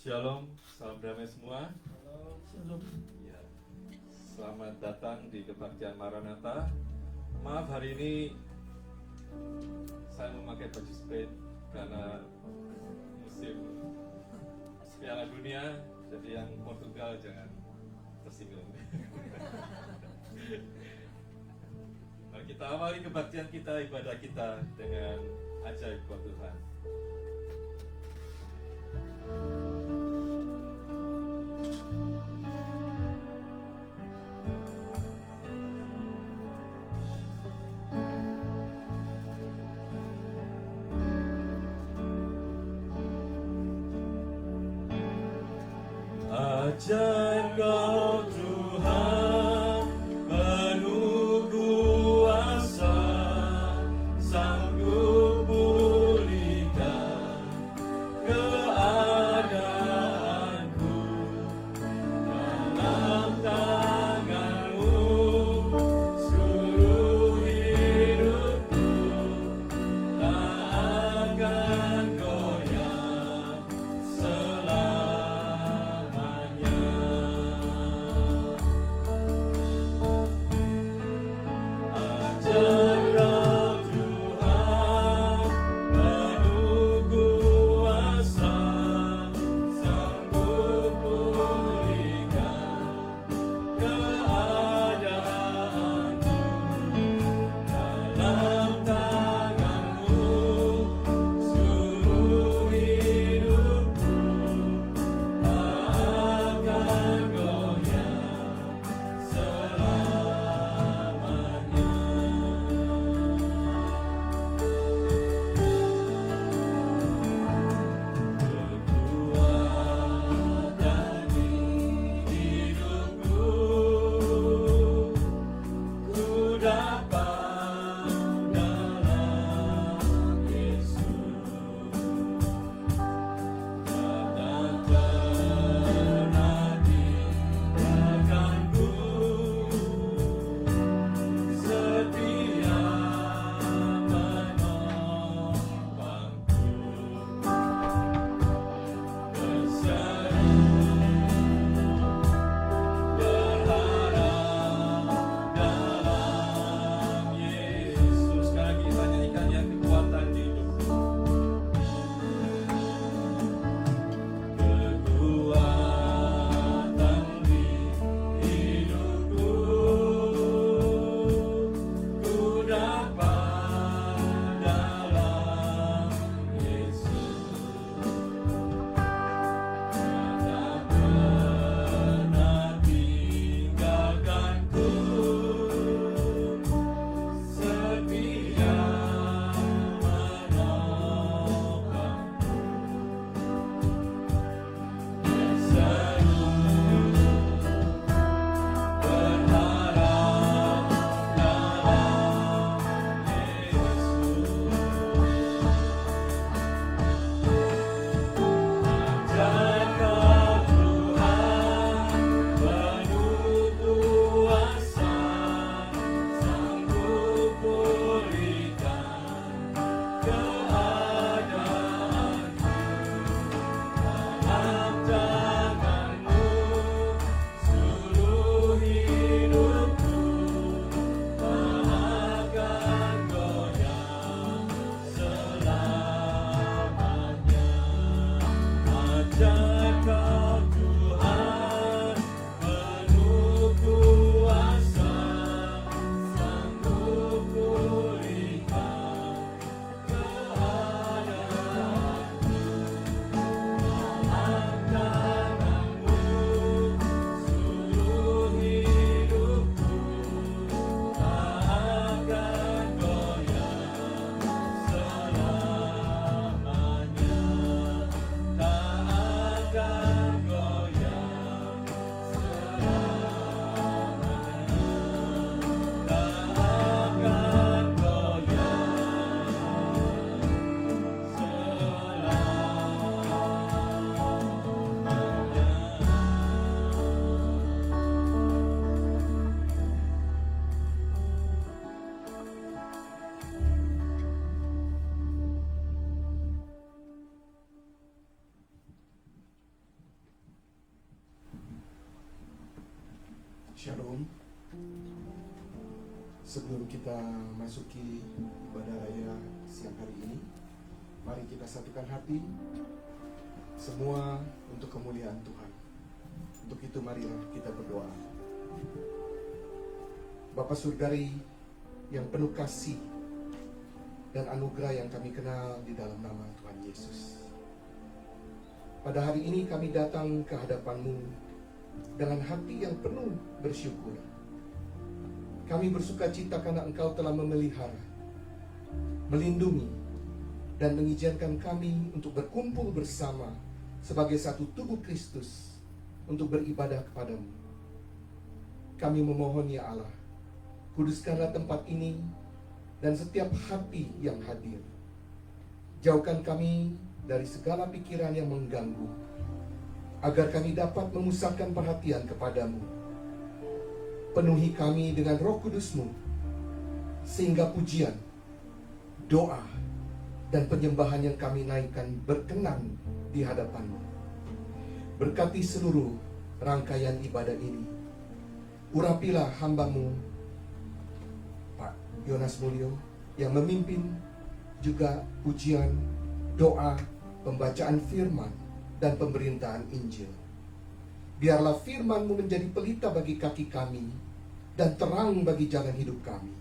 Shalom, salam damai semua. Shalom. Ya, selamat datang di kebaktian Maranatha. Maaf hari ini saya memakai baju spade karena musim Piala Dunia, jadi yang Portugal jangan tersinggung. Mari kita awali kebaktian kita, ibadah kita dengan ajaib buat Tuhan. Ajar Kau Tuhan penuh kuasa, sanggup pulihkan keadaanku. Dalam tangan-Mu seluruh hidupku tak akan goyah selamanya. Ajar Kau Tuhan penuh kuasa, sanggup pulihkan keadaanku. Dalam tangan-Mu seluruh hidupku tak akan goyah selamanya. Kekuatan di hidupku ku dapat dalam Yesus. Tak pernah tinggalkanku, setia menolongku. Berharap dalam Yesus. Sekali lagi kita nyanyikan yang kekuatan di hidupku. Kekuatan di hidupku ku dapat dalam Yesus. Tak pernah tinggalkanku, setia menolongku. Berharap dalam Yesus. Ajar Kau Tuhan penuh kuasa, sanggup pulihkan keadaanku. Dalam tangan-Mu seluruh hidupku tak akan goyah selamanya. Ajar Kau Tuhan penuh kuasa, sanggup pulihkan keadaanku. Dalam tangan-Mu seluruh hidupku tak akan goyah selamanya. Tak Shalom. Sebelum kita masuki ibadah raya siang hari ini, mari kita satukan hati semua untuk kemuliaan Tuhan. Untuk itu marilah kita berdoa. Bapa Surgawi yang penuh kasih dan anugerah yang kami kenal di dalam nama Tuhan Yesus, pada hari ini kami datang ke hadapan-Mu dengan hati yang penuh bersyukur. Kami bersuka cita karena Engkau telah memelihara, melindungi, dan mengizinkan kami untuk berkumpul bersama sebagai satu tubuh Kristus untuk beribadah kepadamu. Kami memohon ya Allah, kuduskanlah tempat ini dan setiap hati yang hadir. Jauhkan kami dari segala pikiran yang mengganggu, agar kami dapat memusatkan perhatian kepadamu. Penuhi kami dengan Roh Kudus-Mu, sehingga pujian, doa, dan penyembahan yang kami naikkan berkenan di hadapan-Mu. Berkati seluruh rangkaian ibadah ini. Urapilah hamba-Mu, Pak Yonas Mulyo, yang memimpin juga pujian, doa, pembacaan firman, dan pemberitaan Injil. Biarlah firman-Mu menjadi pelita bagi kaki kami dan terang bagi jalan hidup kami,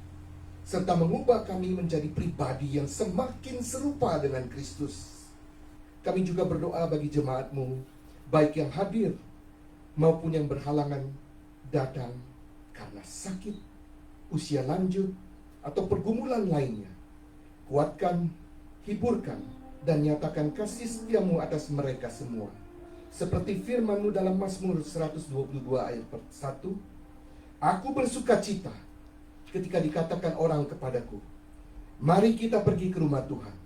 serta mengubah kami menjadi pribadi yang semakin serupa dengan Kristus. Kami juga berdoa bagi jemaat-Mu, baik yang hadir maupun yang berhalangan datang karena sakit, usia lanjut, atau pergumulan lainnya. Kuatkan, hiburkan, dan nyatakan kasih setia-Mu atas mereka semua. Seperti firman-Mu dalam Mazmur 122 ayat 1, Aku bersuka cita ketika dikatakan orang kepadaku, mari kita pergi ke rumah Tuhan.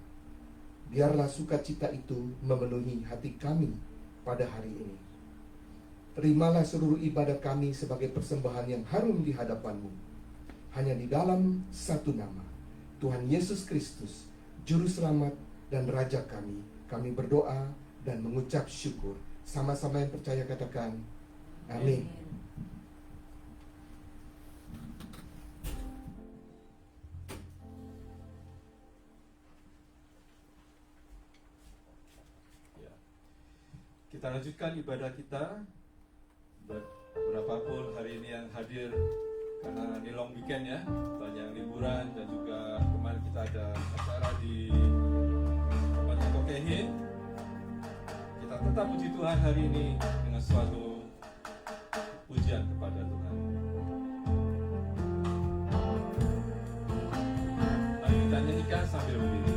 Biarlah sukacita itu memenuhi hati kami pada hari ini. Terimalah seluruh ibadah kami sebagai persembahan yang harum di hadapan-Mu. Hanya di dalam satu nama, Tuhan Yesus Kristus, Juru Selamat dan Raja kami berdoa dan mengucap syukur. Sama-sama yang percaya katakan, amin. Kita lanjutkan ibadah kita. Berapapun hari ini yang hadir, karena ini long weekend ya, banyak liburan, dan juga kemarin kita ada acara di tempatnya Kokehin. Kita tetap puji Tuhan hari ini dengan suatu pujian kepada Tuhan. Mari kita nyanyikan sambil berdiri.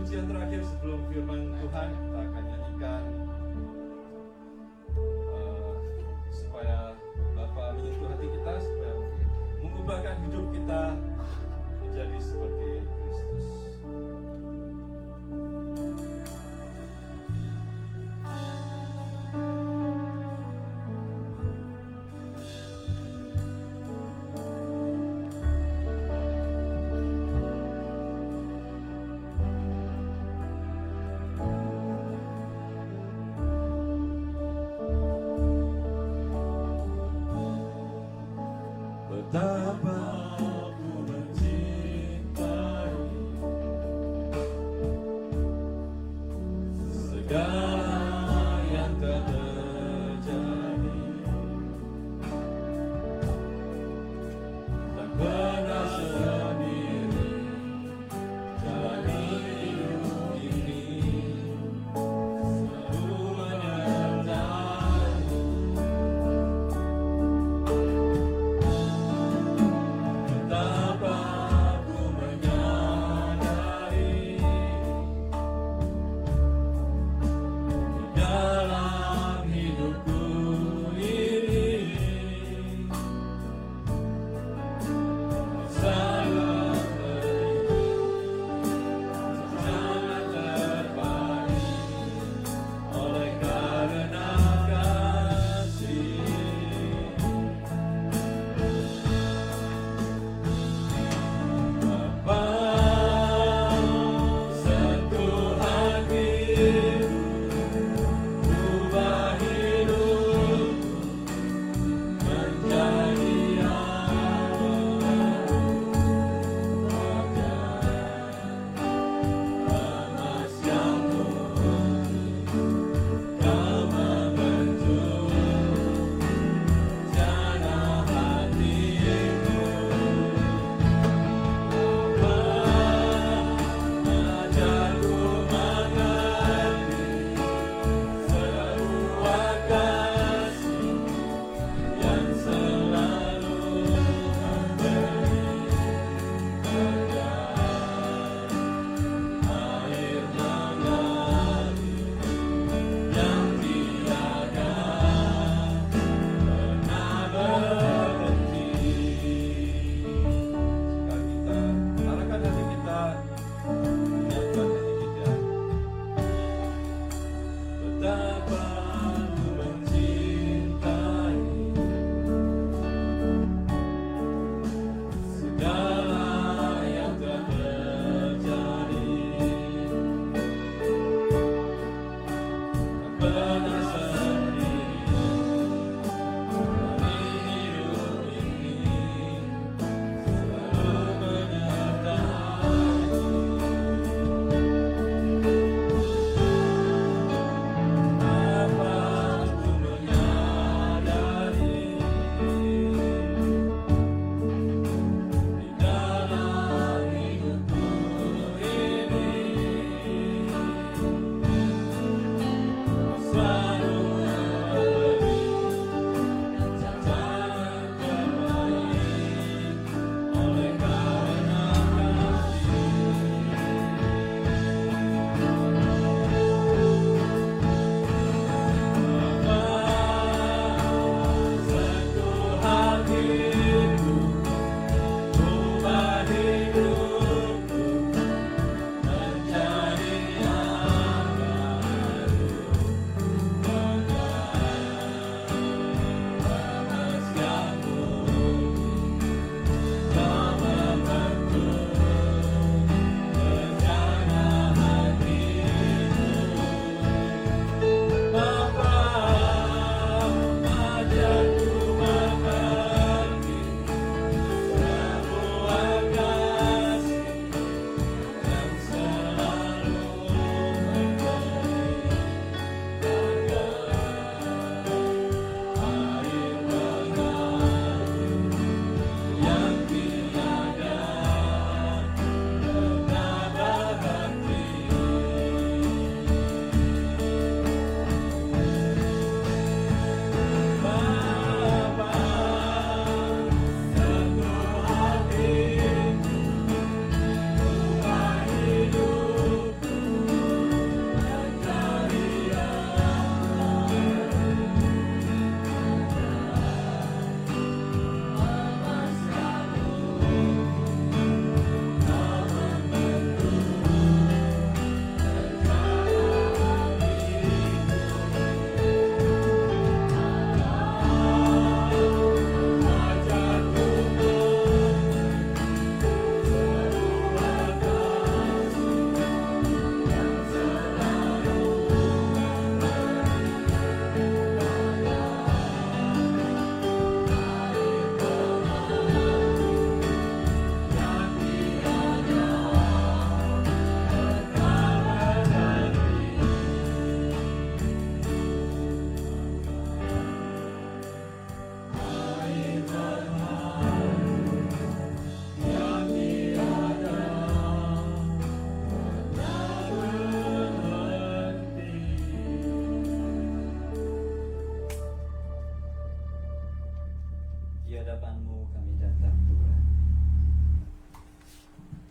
pujian terakhir sebelum firman Tuhan kita akan nyanyikan supaya Bapa menyentuh hati kita, supaya mengubahkan hidup kita menjadi seperti Kristus. Betapa aku mencintai segala yang telah terjadi, tak pernah sendiri jalani hidup ini, selalu menyertai.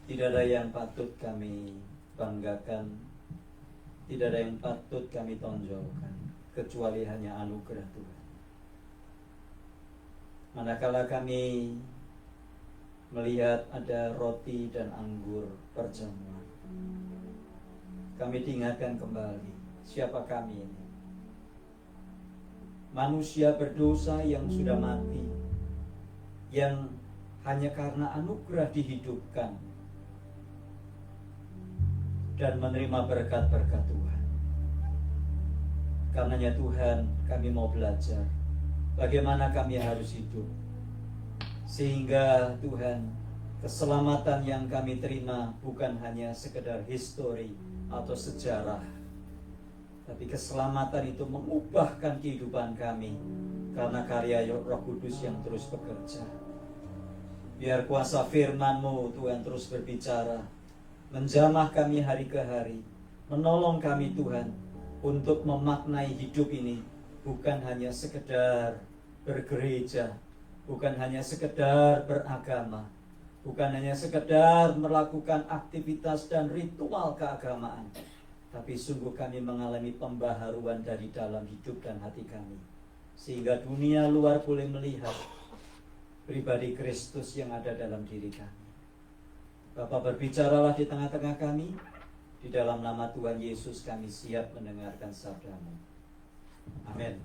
Tidak ada yang patut kami banggakan, tidak ada yang patut kami tonjolkan, kecuali hanya anugerah Tuhan. Manakala kami melihat ada roti dan anggur perjamuan, kami diingatkan kembali, siapa kami ini? Manusia berdosa yang sudah mati, yang hanya karena anugerah dihidupkan dan menerima berkat-berkat Tuhan. Karenanya Tuhan, kami mau belajar bagaimana kami harus hidup, sehingga Tuhan, keselamatan yang kami terima bukan hanya sekedar histori atau sejarah, tapi keselamatan itu mengubahkan kehidupan kami karena karya Roh Kudus yang terus bekerja. Biar kuasa firman-Mu Tuhan terus berbicara, menjamah kami hari ke hari, menolong kami Tuhan untuk memaknai hidup ini bukan hanya sekedar bergereja, bukan hanya sekedar beragama, bukan hanya sekedar melakukan aktivitas dan ritual keagamaan, tapi sungguh kami mengalami pembaharuan dari dalam hidup dan hati kami, sehingga dunia luar boleh melihat pribadi Kristus yang ada dalam diri kami. Bapa, berbicaralah di tengah-tengah kami. Di dalam nama Tuhan Yesus kami siap mendengarkan sabda-Mu. Amin.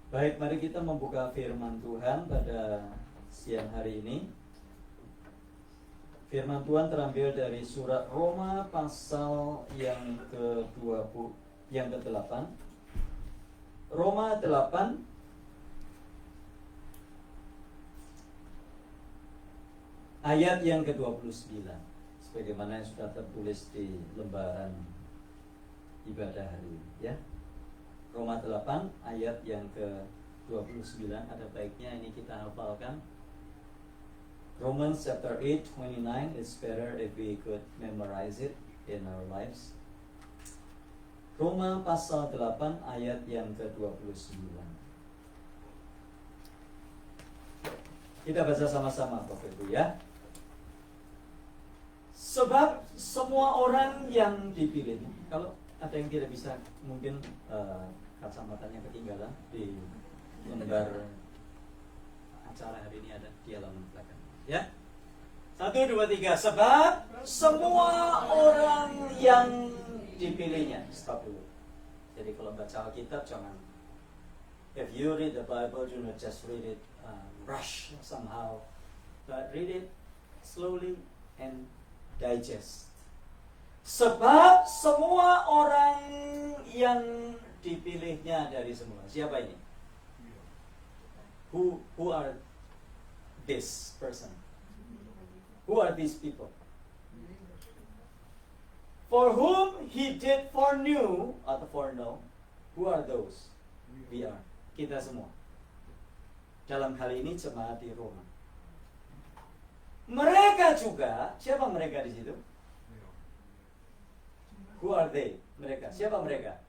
Baik, mari kita membuka firman Tuhan pada siang hari ini. Firman Tuhan terambil dari surat Roma pasal yang ke-20, yang ke-8. Roma 8 ayat yang ke-29, sebagaimana yang sudah tertulis di lembaran ibadah hari ini, ya. Roma 8 ayat yang ke-29, ada baiknya ini kita hafalkan. Romans chapter 8:29, it's better if we could memorize it in our lives. Roma pasal 8 ayat yang ke-29. Kita baca sama-sama Bapak Ibu, ya. Sebab semua orang yang dipilih, kalau ada yang tidak bisa, mungkin kacamatanya ketinggalan di lembar acara hari ini, ada di halaman belakang, ya. 1, 2, 3. Sebab semua orang yang dipilihnya. Stop dulu. Jadi kalau baca Alkitab jangan, if you read the Bible, do not just read it rush somehow, but read it slowly and digest. Sebab semua orang yang dipilihnya dari semula. Siapa ini? Who are this person? Who are these people? For whom he did foreknew atau foreknow, who are those? We are. Kita semua. Dalam hal ini jemaat di Roma. Mereka juga, siapa mereka di situ? Who are they? Mereka. Siapa mereka?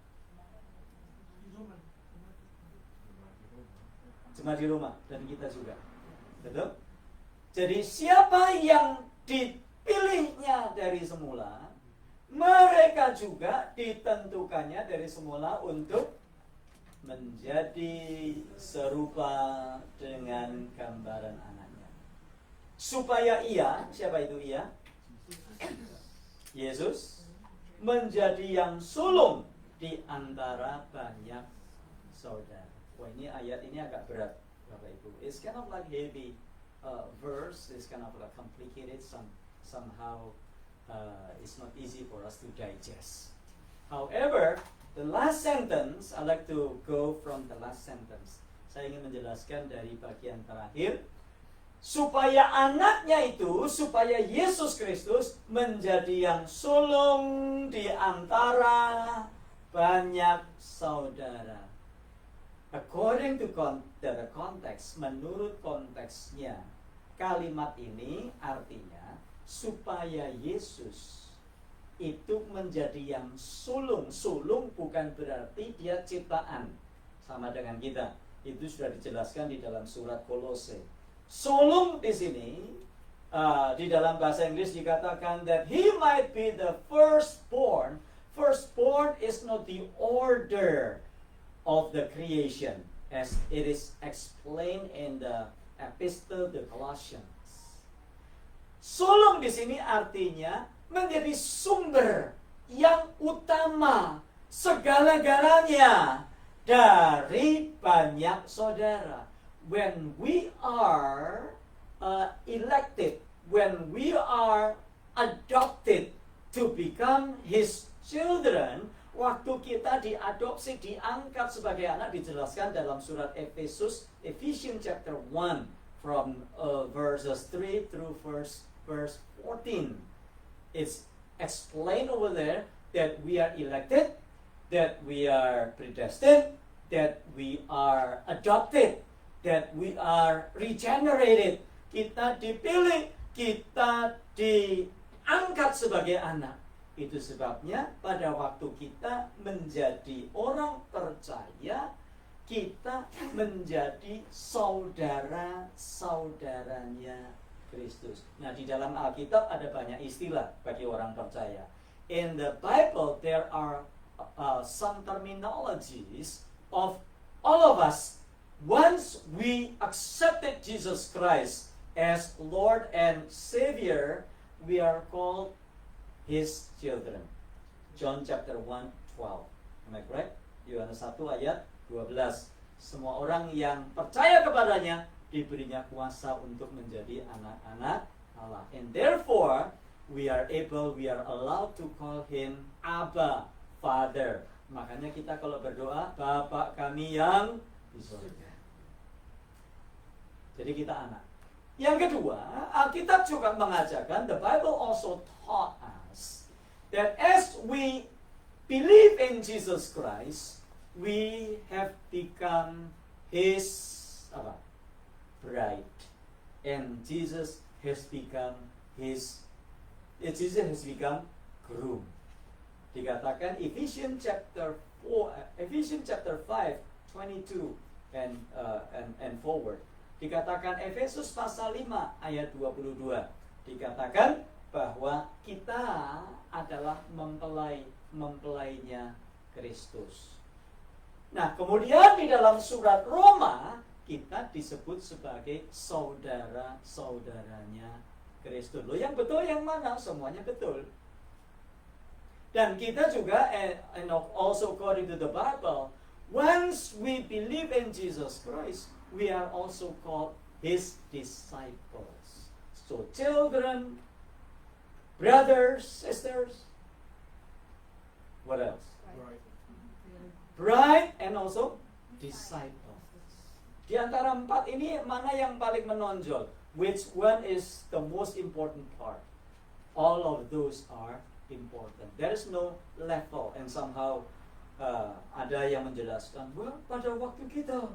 Jemaat di Roma, dan kita juga. Betul? Jadi siapa yang dipilihnya dari semula, mereka juga ditentukannya dari semula untuk menjadi serupa dengan gambaran anaknya. Supaya ia, siapa itu ia? Yesus, menjadi yang sulung di antara banyak saudara. Wah, ini ayat ini agak berat, Bapak Ibu. It's kind of like heavy verse. It's kind of like complicated. Somehow it's not easy for us to digest. However, the last sentence, I like to go from the last sentence. Saya ingin menjelaskan dari bagian terakhir supaya anaknya itu, supaya Yesus Kristus menjadi yang sulung di antara banyak saudara. According to the context, menurut konteksnya, kalimat ini artinya supaya Yesus itu menjadi yang sulung. Sulung bukan berarti dia ciptaan, sama dengan kita. Itu sudah dijelaskan di dalam surat Kolose. Sulung di sini di dalam bahasa Inggris dikatakan that he might be the firstborn. Firstborn is not the order of the creation, as it is explained in the Epistle to Colossians. Sulung di sini artinya menjadi sumber yang utama segala-galanya dari banyak saudara. When we are elected, when we are adopted to become His children, waktu kita diadopsi, diangkat sebagai anak, dijelaskan dalam surat Efesus, Ephesians chapter 1 from verses 3 through verse 14. It's explained over there that we are elected, that we are predestined, that we are adopted, that we are regenerated. Kita dipilih, kita diangkat sebagai anak. Itu sebabnya pada waktu kita menjadi orang percaya, kita menjadi saudara-saudaranya Kristus. Nah, di dalam Alkitab ada banyak istilah bagi orang percaya. In the Bible there are some terminologies of all of us. Once we accepted Jesus Christ as Lord and Savior, we are called His children. John chapter 1:12. Am I correct? Yohanes 1 ayat 12. Semua orang yang percaya kepadanya diberinya kuasa untuk menjadi anak-anak Allah. And therefore, we are allowed to call Him Abba, Father. Makanya kita kalau berdoa, Bapa kami yang di surga. Jadi kita anak. Yang kedua, Alkitab juga mengajarkan, the Bible also taught us that as we believe in Jesus Christ, we have become His bride, and Jesus has become groom. Dikatakan Ephesians chapter 5:22 and forward. Dikatakan Efesus pasal 5 ayat 22. Dikatakan bahwa kita adalah mempelainya Kristus. Nah, kemudian di dalam surat Roma kita disebut sebagai saudara-saudaranya Kristus. Loh, yang betul yang mana? Semuanya betul. Dan kita juga, and also according to the Bible, once we believe in Jesus Christ, we are also called His disciples. So children, brothers, sisters, what else? Bride and also disciples. Di antara empat ini mana yang paling menonjol? Which one is the most important part? All of those are important. There is no level, and somehow ada yang menjelaskan, well, pada waktu kita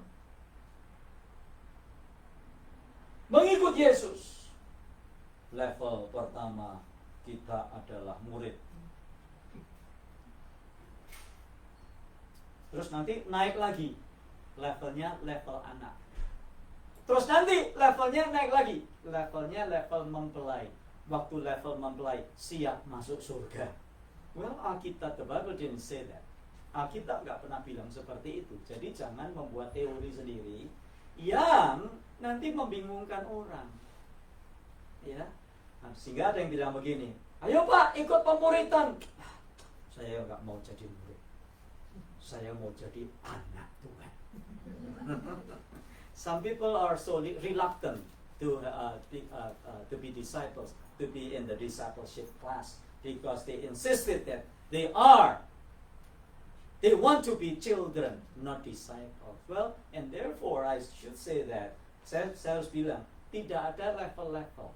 mengikut Yesus, level pertama kita adalah murid. Terus nanti naik lagi, levelnya level anak. Terus nanti levelnya naik lagi, levelnya level mempelai. Waktu level mempelai, siap masuk surga. Well, Alkitab, the Bible didn't say that. Alkitab nggak pernah bilang seperti itu. Jadi jangan membuat teori sendiri yang nanti membingungkan orang. Ya, nah, sehingga ada yang bilang begini, ayo Pak, ikut pemuritan. Saya nggak mau jadi murid. Saya mau jadi anak Tuhan. Some people are so reluctant to be disciples, to be in the discipleship class, because they insisted that they want to be children, not disciples. Well, and therefore I should say that, saya harus bilang, Tidak ada level-level.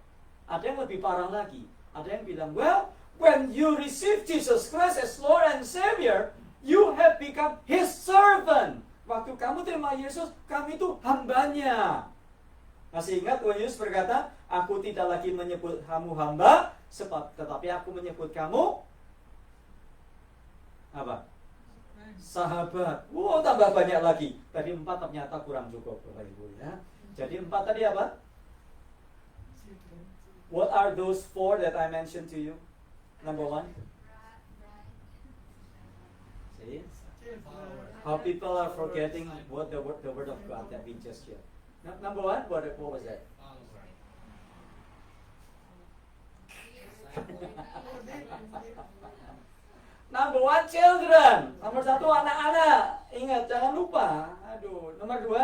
Ada yang lebih parah lagi. Ada yang bilang, well, when you receive Jesus Christ as Lord and Savior, you have become His servant. Waktu kamu terima Yesus, kamu itu hambanya. Masih ingat Tuhan Yesus berkata, aku tidak lagi menyebut kamu hamba, tetapi aku menyebut kamu apa? Sahabat. Wow, tambah banyak lagi. Tadi 4 ternyata kurang cukup, Bapak Ibu ya. Jadi 4 tadi apa? What are those 4 that I mentioned to you? Number 1. See? How people are forgetting what the word of God that we just shared. Number 1, what was that? Number 1, children. Nomor 1, anak-anak. Ingat, jangan lupa. Aduh, nomor 2,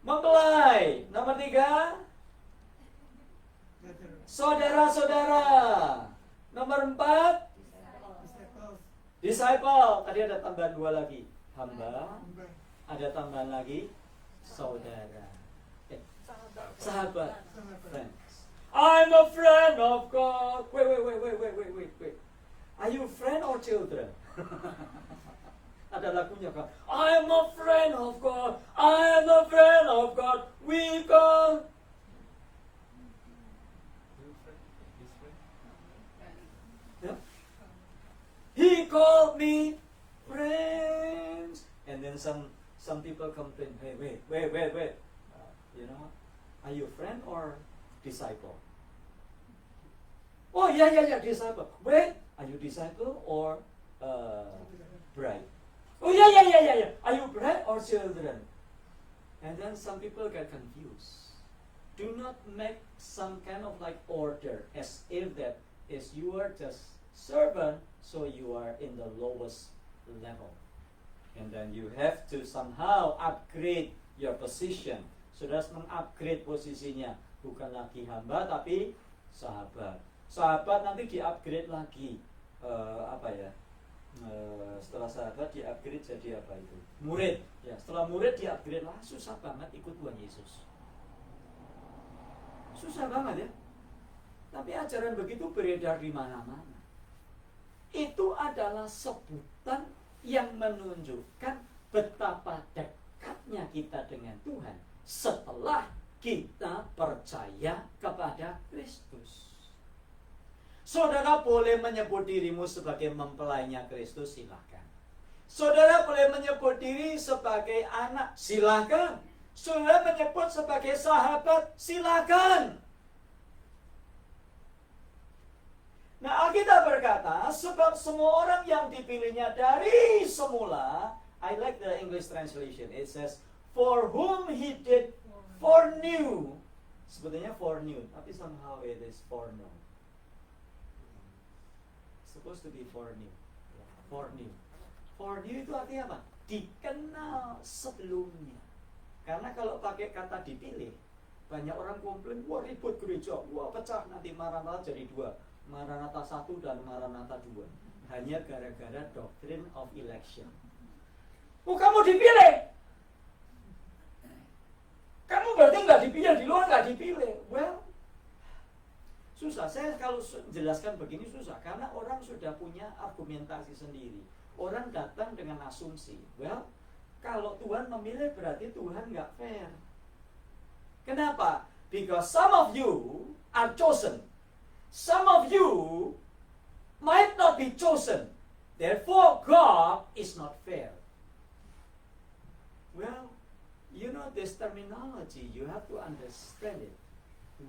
mempelai. Nomor 3, saudara-saudara. Nomor 4, disciple. Tadi ada tambahan 2 lagi. Hamba. Ada tambahan lagi, saudara. Sahabat. Friends. I'm a friend of God. Wait. Are you friend or children? Ada lagunya kan? I'm a friend of God. I'm a friend of God. We go. Yeah? He called me friends. And then some people complain, hey, wait. You know, are you friend or disciple? Oh, yeah, disciple. Wait, are you disciple or bride? Oh, yeah. Are you bride or children? And then some people get confused. Do not make some kind of like order as if that is you are just servant, so you are in the lowest level. And then you have to somehow upgrade your position. Sudah mengupgrade posisinya. Bukan lagi hamba tapi sahabat. Sahabat nanti di-upgrade lagi. Setelah sahabat di-upgrade jadi apa itu? Murid. Ya, setelah murid di-upgrade lah. Susah banget ikut Tuhan Yesus. Susah banget ya. Tapi ajaran begitu beredar di mana-mana. Itu adalah sebutan yang menunjukkan betapa dekatnya kita dengan Tuhan setelah kita percaya kepada Kristus. Saudara boleh menyebut dirimu sebagai mempelainya Kristus, silakan. Saudara boleh menyebut diri sebagai anak, silakan. Saudara menyebut sebagai sahabat, silakan. Nah, Alkitab berkata, sebab semua orang yang dipilihnya dari semula, I like the English translation. It says, for whom he did foreknew. Sebetulnya foreknew, tapi somehow it is foreknown. Supposed to be foreknew. Foreknew. Foreknew itu artinya apa? Dikenal sebelumnya. Karena kalau pakai kata dipilih, banyak orang komplain, wah ribut gereja, wah pecah nanti Maranatha jadi 2. Maranatha 1 dan Maranatha 2. Hanya gara-gara doctrine of election. Oh, kamu dipilih. Kamu berarti nggak dipilih, di luar nggak dipilih. Well, susah. Saya kalau jelaskan begini susah. Karena orang sudah punya argumentasi sendiri. Orang datang dengan asumsi. Well, kalau Tuhan memilih berarti Tuhan nggak fair. Kenapa? Because some of you are chosen. Some of you might not be chosen. Therefore, God is not fair. Well, you know this terminology. You have to understand it.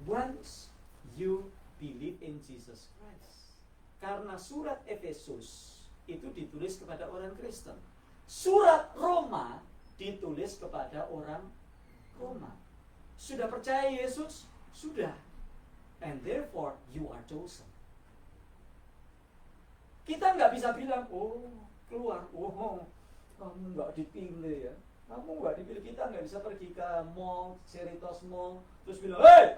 Once you believe in Jesus Christ. Karena surat Efesus itu ditulis kepada orang Kristen. Surat Roma ditulis kepada orang Roma. Sudah percaya Yesus? Sudah. And therefore, you are chosen. Kita nggak bisa bilang, oh, keluar, oh, kamu nggak dipilih ya. Kamu nggak dipilih, kita nggak bisa pergi ke mall, Cerritos Mall, terus bilang, hey,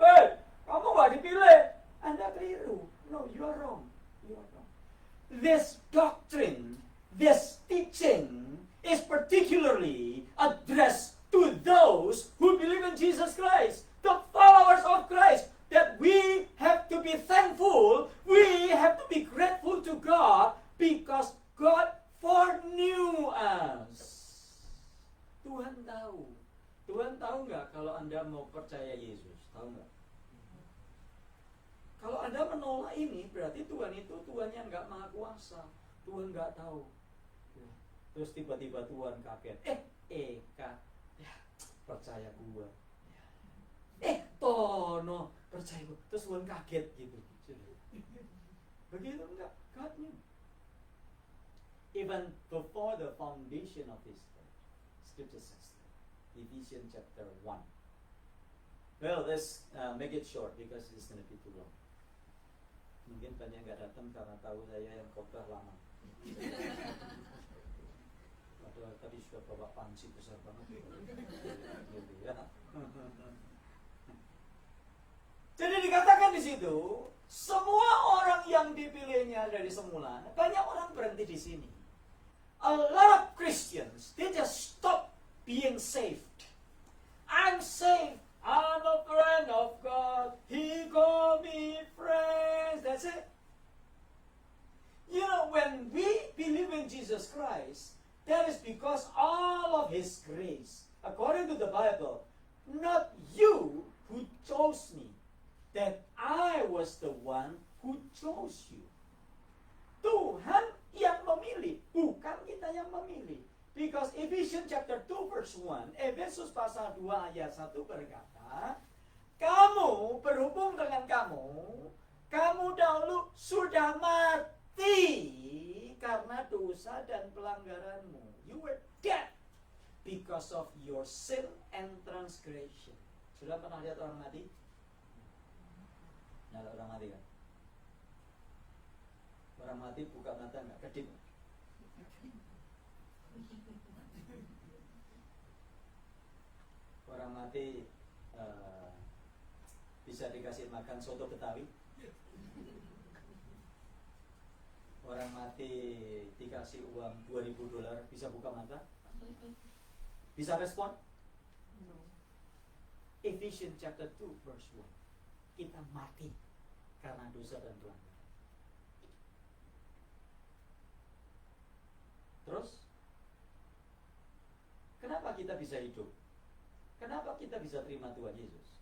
kamu nggak dipilih. Anda keliru. No, you are wrong. You are wrong. This doctrine, this teaching is particularly addressed to those menolak ini, berarti Tuhan itu Tuhan yang nggak maha kuasa. Tuhan nggak tahu. Terus tiba-tiba Tuhan kaget. Ya, percaya gua. Tono, percaya gua. Terus Tuhan kaget gitu. Begitu enggak? God knew. Even before the foundation of this world, Scripture says that. Ephesians chapter 1. Well, let's make it short because it's going to be too long. Mungkin banyak nggak datang karena tahu saya yang khotbah lama. Padahal tadi sudah bawa panci besar banget. Gitu ya. Jadi dikatakan di situ, semua orang yang dipilihnya dari semula, banyak orang berhenti di sini. A lot of Christians, they just stop being saved. I'm saved. I'm a friend of God. He called me friends. That's it. You know, when we believe in Jesus Christ, that is because all of His grace, according to the Bible, not you who chose me, that I was the one who chose you. Tuhan yang memilih, bukan kita yang memilih. Because Ephesians chapter 2 verse 1, Efesus pasal 2 ayat 1 berkata, kamu berhubung dengan kamu dahulu sudah mati karena dosa dan pelanggaranmu. You were dead because of your sin and transgression. Sudah pernah lihat orang mati? Nah, orang mati kan? Orang mati buka mata nggak? Kedip. Orang mati bisa dikasih makan soto Betawi. Orang mati dikasih uang $2.000 bisa buka mata? Bisa respon? Ephesians chapter 2 verse 1. Kita mati karena dosa dan pelanggaran. Terus, kenapa kita bisa hidup? Kenapa kita bisa terima Tuhan Yesus?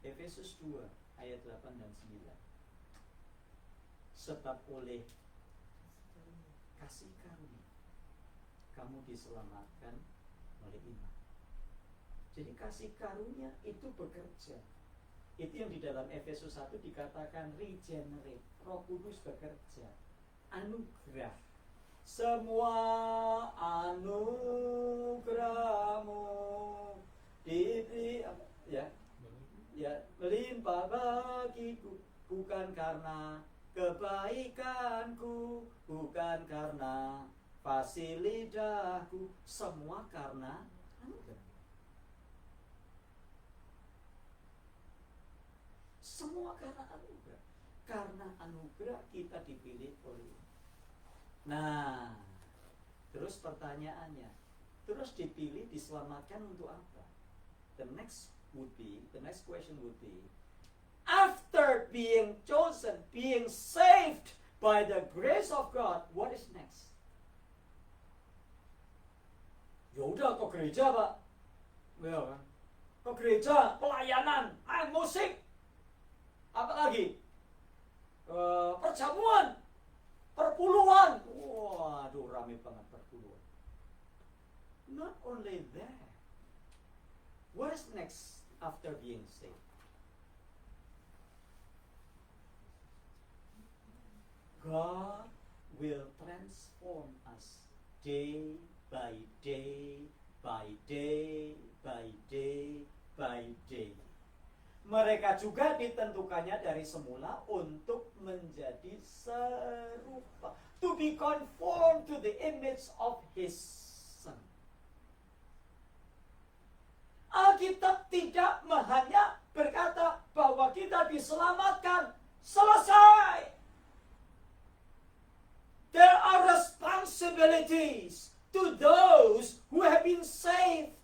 Efesus 2 ayat 8 dan 9. Sebab oleh kasih karunia kamu diselamatkan oleh iman. Jadi kasih karunia itu bekerja. Itu yang di dalam Efesus 1 dikatakan regenerate. Roh Kudus bekerja. Anugerah. Semua anugerahmu diberi melimpah bagiku, bukan karena kebaikanku, bukan karena fasilitaku, semua karena anugerah. Semua karena anugerah. Karena anugerah kita dipilih oleh. Nah, terus pertanyaannya, terus dipilih, diselamatkan untuk apa? The next question would be, after being chosen, being saved by the grace of God, what is next? Ya udah ke gereja, Pak. Ya kan? Ke gereja, pelayanan, musik. Apa lagi? Perjamuan, perpuluhan. Waduh, rame banget perpuluhan. Not only that, what is next after being saved? God will transform us day by day, by day, by day, by day. Mereka juga ditentukannya dari semula untuk menjadi serupa, to be conformed to the image of His Son. Alkitab tidak hanya berkata bahwa kita diselamatkan, selesai. There are responsibilities to those who have been saved.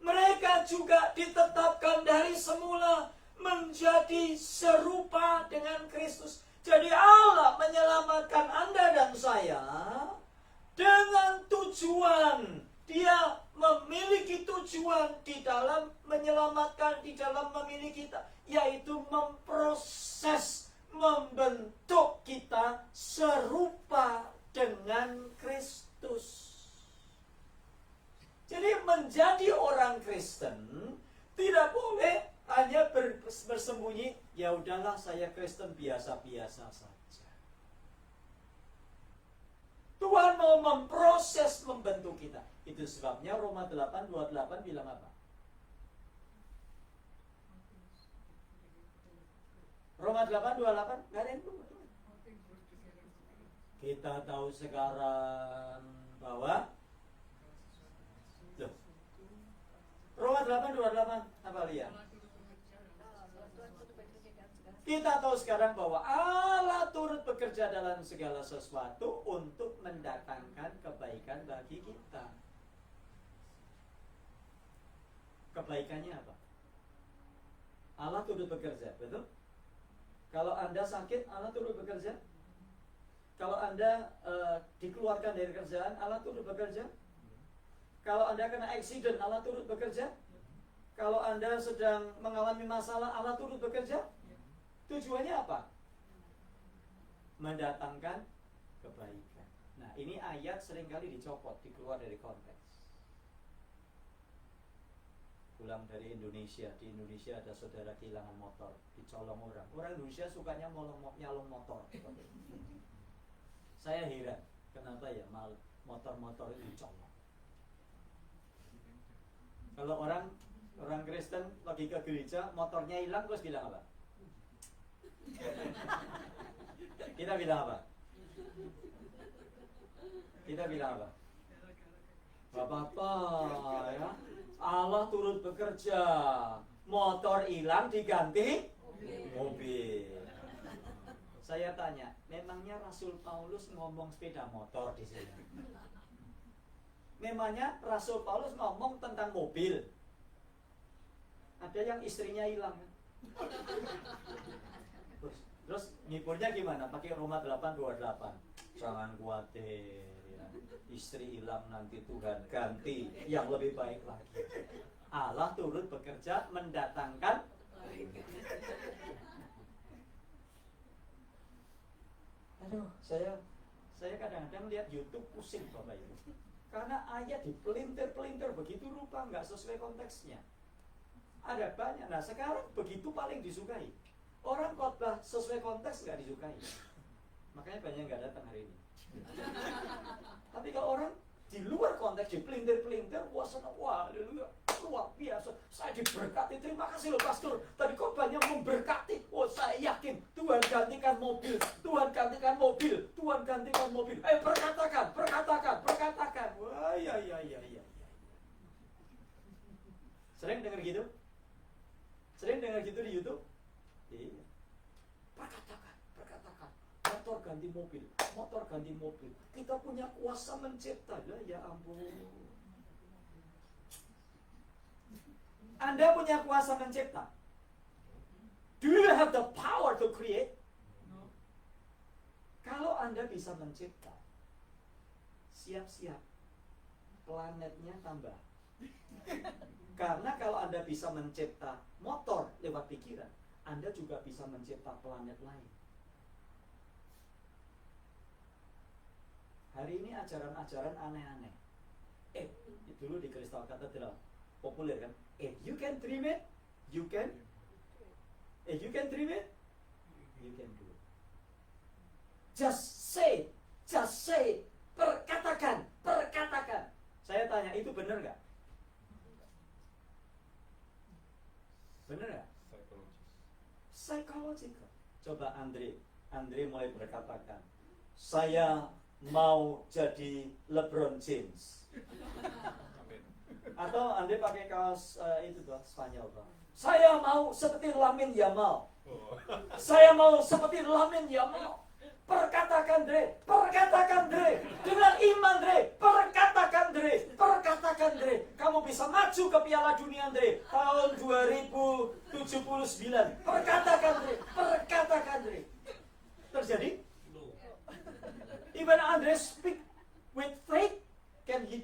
Mereka juga ditetapkan dari semula menjadi serupa dengan Kristus. Jadi Allah menyelamatkan Anda dan saya tujuan di dalam menyelamatkan, di dalam memilih kita, yaitu memproses, membentuk kita serupa dengan Kristus. Jadi menjadi orang Kristen tidak boleh hanya bersembunyi, ya udahlah saya Kristen biasa-biasa saja. Tuhan mau memproses, membentuk kita. Itu sebabnya Roma 8:28 bilang apa? Roma 8:28 gak ada yang lupa. Kita tahu sekarang bahwa Roma 8:28 apa lihat? Kita tahu sekarang bahwa Allah turut bekerja dalam segala sesuatu untuk mendatangkan kebaikan bagi kita. Kebaikannya apa? Allah turut bekerja, betul? Kalau Anda sakit, Allah turut bekerja. Kalau Anda dikeluarkan dari kerjaan, Allah turut bekerja. Kalau Anda kena accident, Allah turut bekerja. Kalau Anda sedang mengalami masalah, Allah turut bekerja. Tujuannya apa? Mendatangkan kebaikan. Nah, ini ayat seringkali dicopot, dikeluar dari konteks. Pulang dari Indonesia, di Indonesia ada saudara kehilangan motor, dicolong orang. Orang Indonesia sukanya nyolong motor. Saya heran, kenapa ya motor-motor itu dicolong? Kalau orang Kristen lagi ke gereja, motornya hilang, terus bilang apa? Kita bilang apa? Kita bilang apa? Gak apa-apa ya. Allah turut bekerja. Motor hilang diganti mobil. Saya tanya, memangnya Rasul Paulus ngomong sepeda motor di sini? Memangnya Rasul Paulus ngomong tentang mobil? Ada yang istrinya hilang. Terus ngiburnya gimana? Pakai Roma 8:28. Jangan khawatir ya. Istri hilang nanti Tuhan ganti yang lebih baik lagi. Allah turut bekerja mendatangkan. Aduh, saya kadang-kadang lihat YouTube pusing Bapak Ibu. Karena ayat dipelintir-pelintir begitu rupa, nggak sesuai konteksnya. Ada banyak. Nah sekarang begitu paling disukai. Orang khotbah sesuai konteks nggak disukai. Makanya banyak nggak datang hari ini. Tapi kalau orang di luar konteks dipelintir-pelintir, wah senang, wah luar biasa. Saya diberkati, terima kasih loh pastor. Tadi khotbahnya memberkati. Oh saya yakin Tuhan gantikan mobil, Tuhan gantikan mobil, Tuhan gantikan mobil. Perkatakan. Wah ya. Sering dengar gitu? Sering dengar gitu di YouTube? Iya. Perkatakan. Motor ganti mobil. Kita punya kuasa mencipta. Ya ampun. Anda punya kuasa mencipta? Do you have the power to create? No. Kalau Anda bisa mencipta, siap-siap planetnya tambah. Karena kalau Anda bisa mencipta motor lewat pikiran, Anda juga bisa mencipta planet lain. Hari ini ajaran-ajaran aneh-aneh. Dulu di Kristal Katedral populer kan? If you can dream it, you can. If you can dream it, you can do it. Just say. Perkatakan. Saya tanya, itu benar nggak? Benar nggak? Psychological. Coba Andre mulai berkatakan, saya mau jadi LeBron James. Atau Andre pakai kaos itu tuh Spanyol tuh. Saya mau seperti Lamine Yamal. Saya mau seperti Lamine Yamal. Perkatakan Dre. Dengan iman Dre. Perkatakan Dre. Kamu bisa maju ke Piala Dunia Dre tahun 2079. Perkatakan Dre. Terjadi? Even Andre speak with faith, can he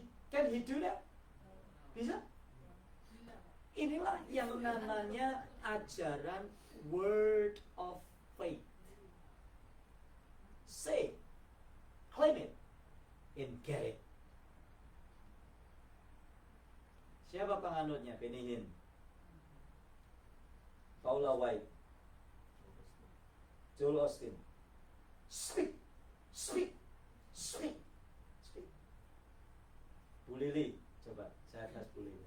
do that? Bisa? Inilah yang namanya ajaran word of faith. Say, claim it, and get it. Siapa penganutnya? Benny Hinn, Paula White, Joel Osteen. Speak, speak, speak, speak. Bu Lili, coba saya tes Bu Lili.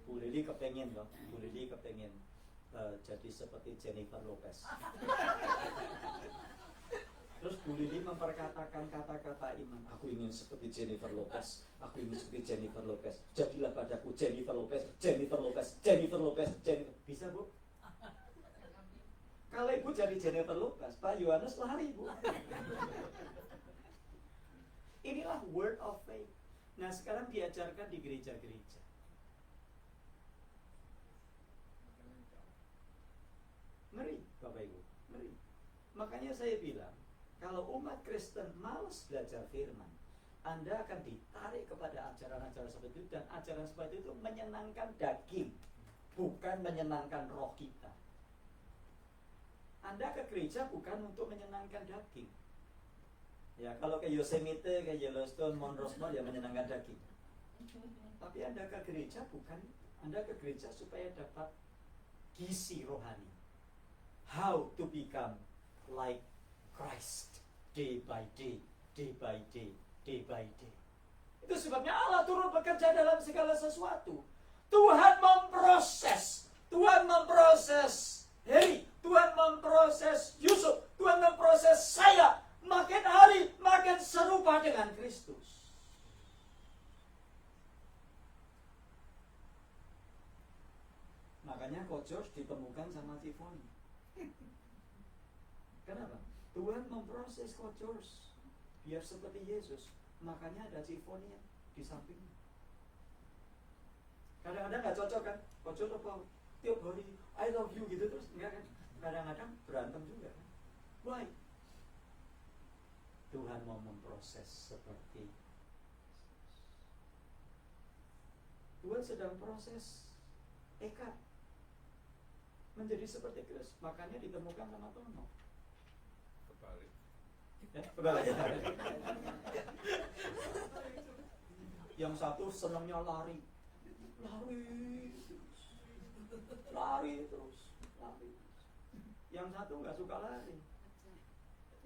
Bu Lili kepengen loh, Bu Lili kepengen jadi seperti Jennifer Lopez. Terus Bu Lili memperkatakan kata-kata iman. Aku ingin seperti Jennifer Lopez. Aku ingin seperti Jennifer Lopez. Jadilah padaku Jennifer Lopez, Jennifer Lopez, Jennifer Lopez, Jennifer. Bisa, Bu? Kalau Ibu jadi Jennifer Lopez, Pak Yohanes lari, Bu. Inilah word of faith. Nah, sekarang diajarkan di gereja-gereja. Ngeri, Bapak Ibu, ngeri. Makanya saya bilang, kalau umat Kristen malas belajar firman, Anda akan ditarik kepada ajaran-ajaran seperti itu, dan ajaran seperti itu menyenangkan daging, bukan menyenangkan roh kita. Anda ke gereja bukan untuk menyenangkan daging. Ya, kalau ke Yosemite, ke Yellowstone, Mount Rushmore, ya menyenangkan daging. Tapi Anda ke gereja bukan, Anda ke gereja supaya dapat gizi rohani. How to become like Christ day by day, day by day, day by day. Itu sebabnya Allah turun bekerja dalam segala sesuatu. Tuhan memproses Heri, Tuhan memproses Yusuf, Tuhan memproses saya. Makin hari makin serupa dengan Kristus. Makanya Coach George ditemukan sama Tiffany. Kenapa? Tuhan memproses Coach George biar seperti Yesus. Makanya ada Tiffany di sampingnya. Kadang-kadang nggak cocok kan? Coach George apa? Tiap hari I love you gitu terus enggak kan? Kadang-kadang berantem juga kan? Why? Tuhan mau memproses seperti Tuhan sedang proses Eka menjadi seperti Kristus. Makanya ditemukan sama Tono. Kebalik. Kebalik. Yang satu senangnya lari terus. Yang satu nggak suka lari.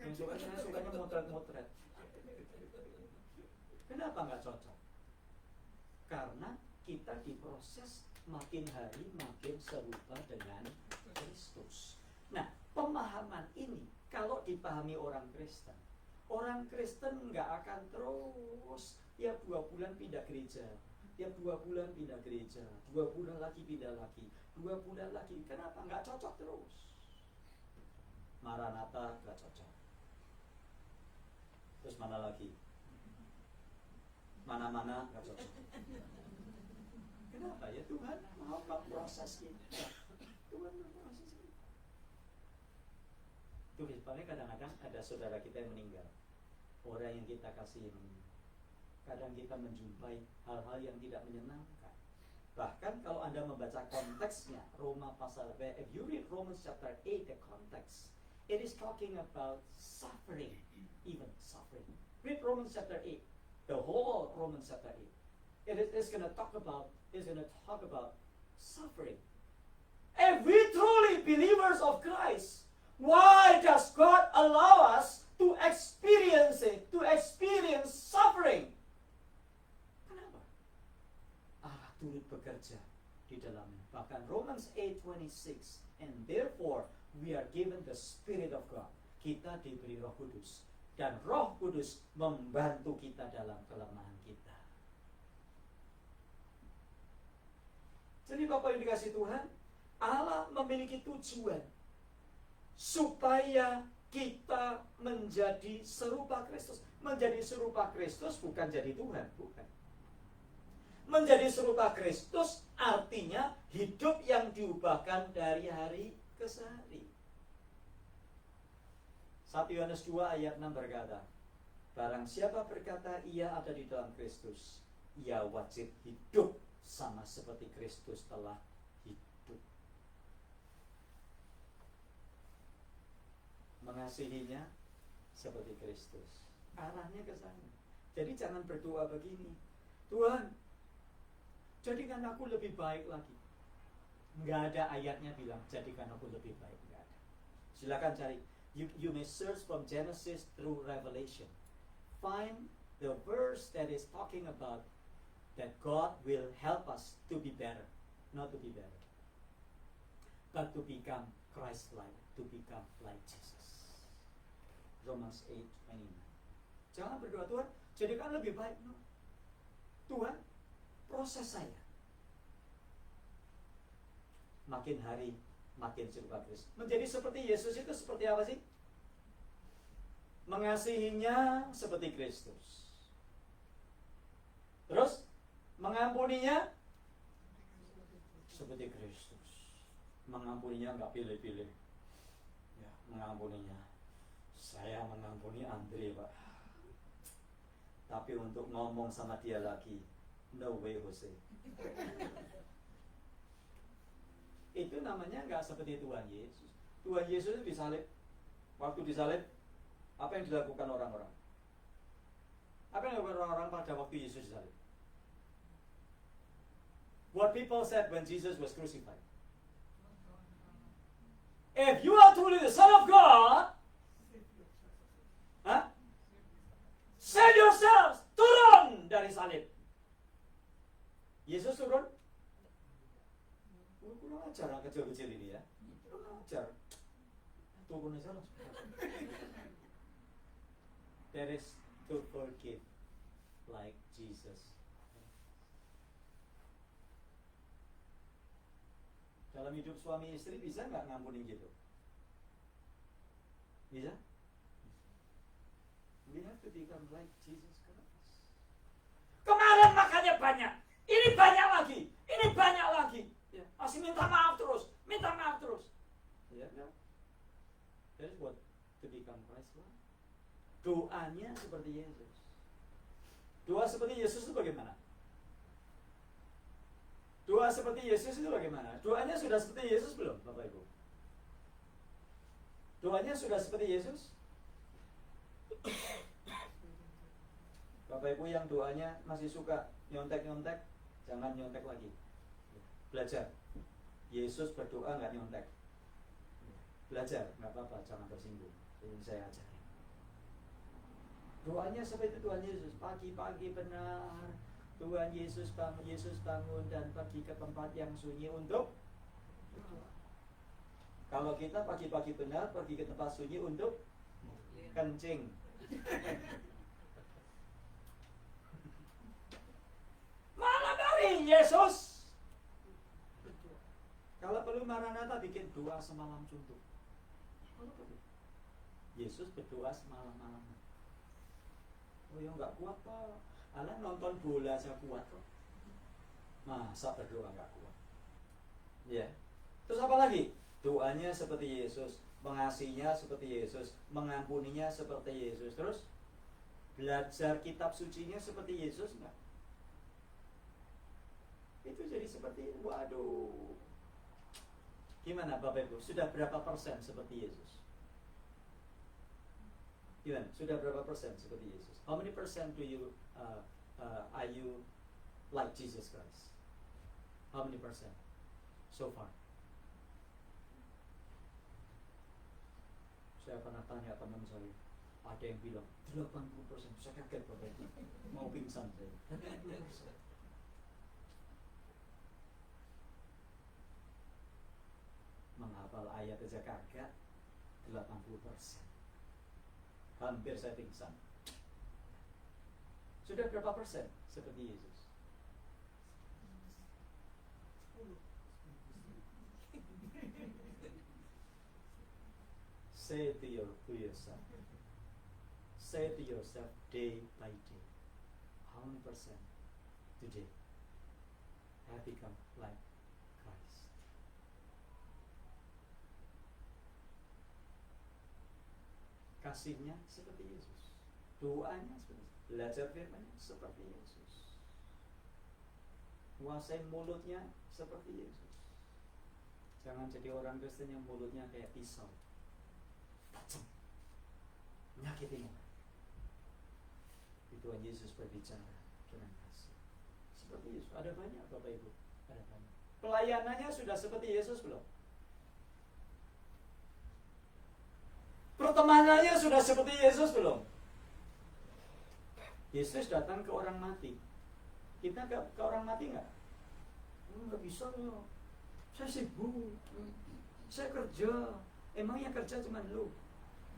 Yang sukanya motret. Kenapa nggak cocok? Karena kita diproses makin hari makin serupa dengan Kristus. Nah, pemahaman ini kalau dipahami orang Kristen nggak akan terus tiap 2 bulan pindah gereja, tiap 2 bulan pindah gereja, 2 bulan lagi pindah lagi, 2 bulan lagi. Kenapa nggak cocok terus? Maranatha nggak cocok. Terus mana lagi? Mana-mana nggak cocok. Kenapa ya? Tuhan mau memproses kita. Tuhan memproses kita. Itu misalnya kadang-kadang ada saudara kita yang meninggal, orang yang kita kasihi meninggal. Kadang kita menjumpai hal-hal yang tidak menyenangkan. Bahkan kalau Anda membaca konteksnya, Roma pasal if you read Romans chapter 8, the context, it is talking about suffering, even suffering. Read Romans chapter 8, the whole Romans chapter 8. It is going to talk about suffering. If we truly believers of Christ, why does God allow us to experience suffering? Kenapa? Allah turut bekerja di dalamnya. Bahkan Romans 8:26, and therefore we are given the Spirit of God. Kita diberi Roh Kudus, dan Roh Kudus membantu kita dalam kelemahan kita. Jadi Bapak yang dikasih Tuhan, Allah memiliki tujuan supaya kita menjadi serupa Kristus. Menjadi serupa Kristus bukan jadi Tuhan, bukan. Menjadi serupa Kristus artinya hidup yang diubahkan dari hari ke hari. 1 Yohanes 2 ayat 6 berkata, barang siapa berkata ia ada di dalam Kristus, ia wajib hidup sama seperti Kristus telah hidup. Mengasihinya seperti Kristus. Arahnya ke sana. Jadi jangan berdoa begini, Tuhan, jadikan aku lebih baik lagi. Nggak ada ayatnya bilang jadikan aku lebih baik. Nggak ada. Silakan cari. You may search from Genesis through Revelation. Find the verse that is talking about that God will help us to be better, not to be better, but to become Christ-like, to become like Jesus. Romans 8:29. Jangan berdoa, Tuhan, jadikan lebih baik. No. Tuhan, proses saya. Makin hari, makin serupa Kristus. Menjadi seperti Yesus itu seperti apa sih? Mengasihinya seperti Kristus. Terus, mengampuninya seperti Kristus. Mengampuninya nggak pilih-pilih. Ya, mengampuninya. Saya mengampuni Andre, Pak. Tapi untuk ngomong sama dia lagi, no way, Jose. Itu namanya nggak seperti Tuhan Yesus. Tuhan Yesus itu disalib. Waktu disalib, apa yang dilakukan orang-orang? Apa yang dilakukan orang-orang pada waktu Yesus disalib? What people said when Jesus was crucified. If you are truly the Son of God, save yourselves, turun dari salib. Yesus turun. Kurang ajar anak kecil-kecil ini ya. Kurang ajar. Turun aja langsung. That is to forgive like Jesus. Dalam hidup suami istri bisa nggak ngampuni gitu? Bisa? We have to become like Jesus Christ. Kemarin makannya banyak, ini banyak lagi, ini banyak lagi. Ya, masih minta maaf terus, minta maaf terus. Ya, ya. That is what to become Christ-like. Doanya seperti Yesus. Doa seperti Yesus itu bagaimana? Doa seperti Yesus itu bagaimana? Doanya sudah seperti Yesus belum, Bapak Ibu? Doanya sudah seperti Yesus? Bapak Ibu yang doanya masih suka nyontek-nyontek, jangan nyontek lagi. Belajar. Yesus berdoa nggak nyontek. Belajar, nggak apa-apa, jangan tersinggung. Ini saya ajarin. Doanya seperti Tuhan Yesus, pagi-pagi benar. Tuhan Yesus bangun dan pergi ke tempat yang sunyi untuk berdoa. Kalau kita pagi-pagi benar pergi ke tempat sunyi untuk kencing. Malam hari Yesus. Kalau perlu Maranatha bikin doa semalam suntuk. Yesus berdoa semalam-malam. Oh ya nggak kuat Pak. Alah nonton bola saya kuat kok. Masa berdoa nggak kuat? Ya. Terus apa lagi? Doanya seperti Yesus, mengasihinya seperti Yesus, mengampuninya seperti Yesus. Terus belajar kitab sucinya seperti Yesus enggak? Itu jadi seperti, waduh. Gimana Bapak Ibu? Sudah berapa persen seperti Yesus? Gimana? Sudah berapa persen seperti Yesus? How many percent do you are you like Jesus Christ? How many percent so far? Saya pernah tanya teman saya, ada yang bilang 80%. Saya kaget Bapak Ibu, mau pingsan saya. 80%. Menghafal ayat aja kagak 80%. Hampir saya pingsan. Sudah berapa persen seperti Yesus? 10. Say to yourself. Say to yourself day by day. How many percent today have become like Christ? Kasihnya seperti Yesus, doanya seperti Yesus, belajar firman seperti Yesus. kuasai mulutnya seperti Yesus. Jangan jadi orang Kristen yang mulutnya kayak pisau, tajam, menyakiti orang. Tuhan Yesus berbicara dengan kasih seperti Yesus. Ada banyak Bapak Ibu, ada banyak. Pelayanannya sudah seperti Yesus belum? Pertemanannya sudah seperti Yesus belum? Yesus datang ke orang mati. Kita ke orang mati nggak? Nggak bisa loh. Saya sibuk, saya kerja. Emang yang kerja cuma lu?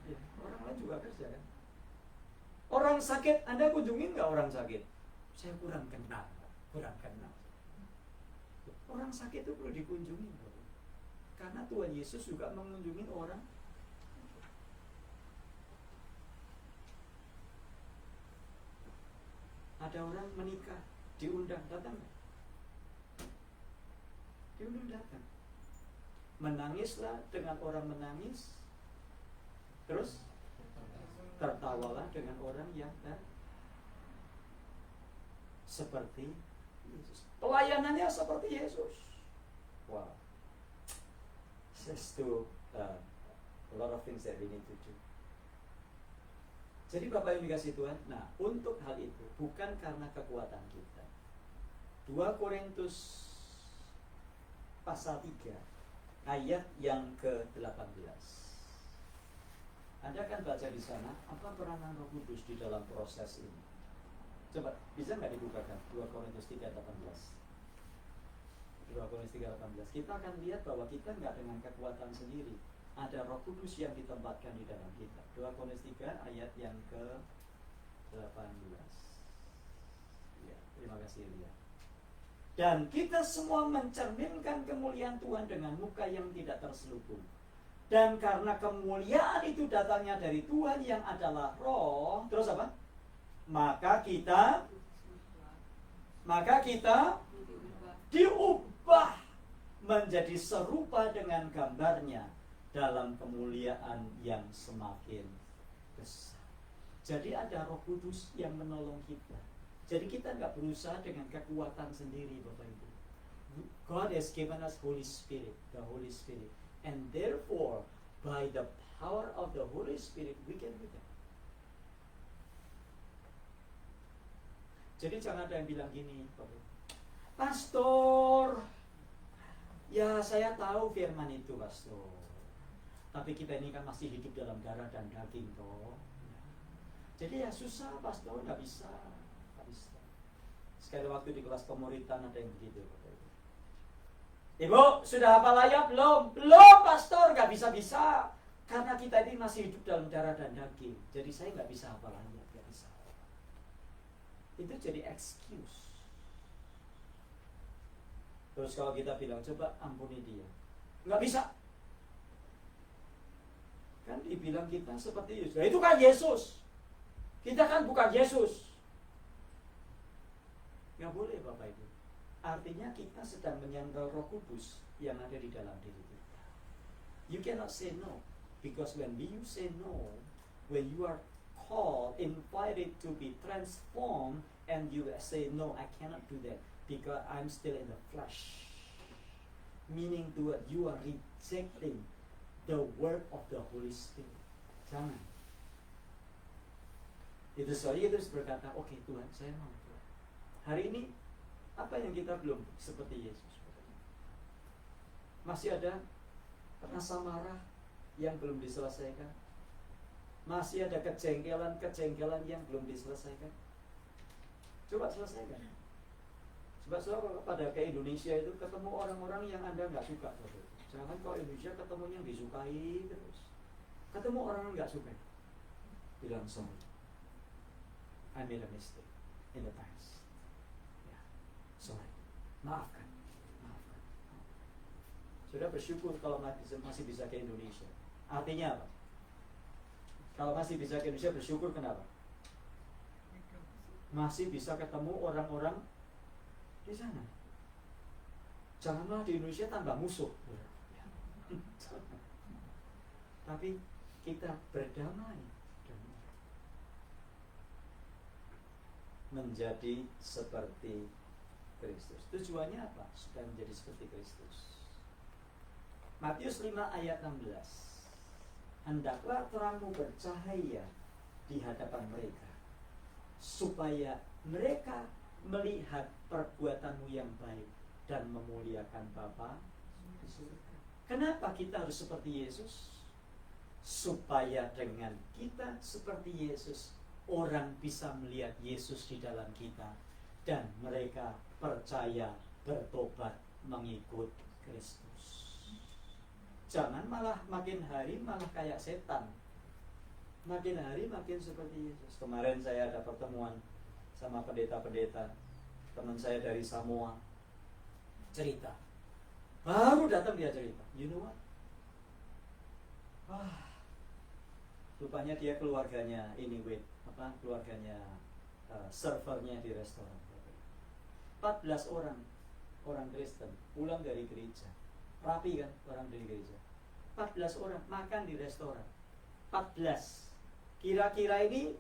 Ya, orang lain juga kerja kan? Orang sakit, Anda kunjungin nggak orang sakit? Saya kurang kenal. Orang sakit itu perlu dikunjungi, karena Tuhan Yesus juga mengunjungi orang. Ada orang menikah, diundang, datang nggak? Diundang, datang. Menangislah dengan orang menangis, terus tertawalah dengan orang yang seperti Yesus. Pelayanannya seperti Yesus. Wow. There's still a lot of things that we need to do. Jadi Bapak yang dikasih Tuhan, nah untuk hal itu bukan karena kekuatan kita. 2 Korintus pasal 3 ayat yang ke-18. Anda kan baca di sana, apa peranan Roh Kudus di dalam proses ini? Coba, bisa nggak dibukakan 2 Korintus 3:18? 2 Korintus 3:18. Kita akan lihat bahwa kita nggak dengan kekuatan sendiri. Ada Roh Kudus yang ditempatkan di dalam kita. 2 Korintus 3 ayat yang ke-18. Ya, terima kasih Elia. Dan kita semua mencerminkan kemuliaan Tuhan dengan muka yang tidak terselubung. Dan karena kemuliaan itu datangnya dari Tuhan yang adalah Roh, terus apa? Maka kita diubah menjadi serupa dengan gambarnya dalam kemuliaan yang semakin besar. Jadi ada Roh Kudus yang menolong kita. Jadi kita nggak berusaha dengan kekuatan sendiri, Bapak Ibu. God has given us Holy Spirit, the Holy Spirit. And therefore, by the power of the Holy Spirit, we can do that. Jadi jangan ada yang bilang gini, Pastor, ya saya tahu firman itu, Pastor. Tapi kita ini kan masih hidup dalam darah dan daging, toh. Jadi ya susah, Pastor, nggak bisa. Sekali waktu di kelas pemuritan ada yang begitu, Bapak Ibu. Ibu, sudah hafal ayat belum? Belum, Pastor, nggak bisa-bisa. Karena kita ini masih hidup dalam darah dan daging. Jadi saya nggak bisa hafal ayat, nggak bisa. Itu jadi excuse. Terus kalau kita bilang, coba ampuni dia, nggak bisa. Kan dibilang kita seperti Yesus. Nah, itu kan Yesus. Kita kan bukan Yesus. Nggak boleh, Bapak Ibu. Artinya kita sedang menyandang Roh Kudus yang ada di dalam diri kita. You cannot say no, because when you say no, when you are called, invited to be transformed, and you say no, I cannot do that because I'm still in the flesh. Meaning to what you are rejecting the work of the Holy Spirit. Jangan. Itu soalnya terus berkata, oke Tuhan, saya mau. Hari ini apa yang kita belum seperti Yesus? Masih ada rasa marah yang belum diselesaikan. Masih ada kejengkelan yang belum diselesaikan. Coba selesaikan. Coba kalau pada ke Indonesia itu ketemu orang-orang yang Anda nggak suka. Jangan kalau Indonesia ketemu yang disukai terus. Ketemu orang yang nggak suka, bilang sorry, I made a mistake in the past. Sorry, maafkan. Sudah bersyukur kalau masih bisa ke Indonesia. Artinya apa? Kalau masih bisa ke Indonesia, bersyukur kenapa? Masih bisa ketemu orang-orang di sana. Janganlah di Indonesia tambah musuh. Tapi kita berdamai. Menjadi seperti Kristus. Tujuannya apa? Supaya menjadi seperti Kristus. Matius 5 ayat 16. Hendaklah terangmu bercahaya di hadapan mereka, supaya mereka melihat perbuatanmu yang baik dan memuliakan Bapa di surga. Kenapa kita harus seperti Yesus? Supaya dengan kita seperti Yesus, orang bisa melihat Yesus di dalam kita dan mereka percaya, bertobat, mengikut Kristus. Jangan malah makin hari malah kayak setan, makin hari makin seperti Yesus. Kemarin saya ada pertemuan sama pendeta-pendeta, teman saya dari Samoa, cerita, baru datang dia cerita, you know what? Rupanya dia keluarganya keluarganya servernya di restoran. 14 orang Kristen pulang dari gereja, rapi kan orang dari gereja. 14 orang makan di restoran. 14. Kira-kira ini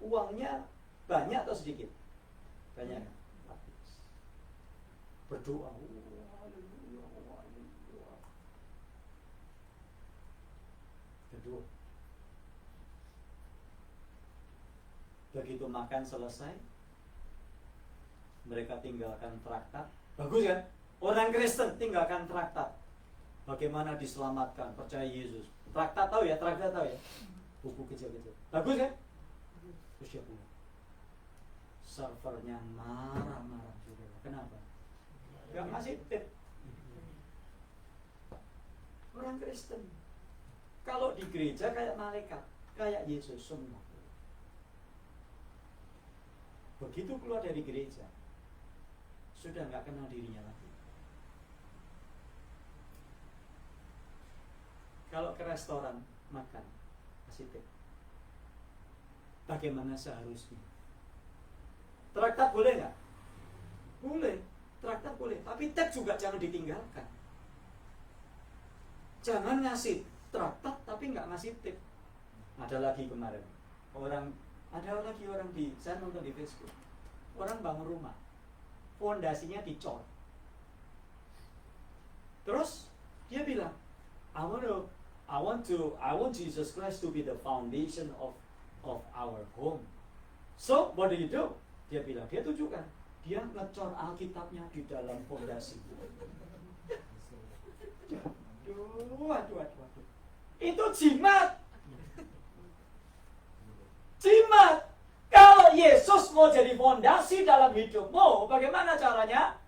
uangnya banyak atau sedikit? Banyak kan? 14. Berdoa. Berdoa. Begitu makan selesai, mereka tinggalkan traktat. Bagus kan? Orang Kristen tinggalkan traktat. Bagaimana diselamatkan, percaya Yesus. Traktat tahu ya? Buku kecil-kecil. Bagus kan? Terus dia pulang. Servernya marah-marah. Kenapa? Gak ngasih tip. Orang Kristen. Kalau di gereja kayak malaikat, kayak Yesus semua. Begitu keluar dari gereja, sudah nggak kenal dirinya lagi. Kalau ke restoran makan, kasih tip. Bagaimana seharusnya? Traktat boleh nggak? Boleh, traktat boleh. Tapi tip juga jangan ditinggalkan. Jangan ngasih traktat tapi nggak ngasih tip. Ada lagi kemarin orang saya nonton di Facebook, orang bangun rumah, fondasinya dicor. Terus dia bilang, I want Jesus Christ to be the foundation of our home. So what do? Dia bilang, dia tunjukkan, dia ngecor Alkitabnya di dalam fondasi. Aduh. Itu jimat. Kalau Yesus mau jadi fondasi dalam hidupmu, bagaimana caranya?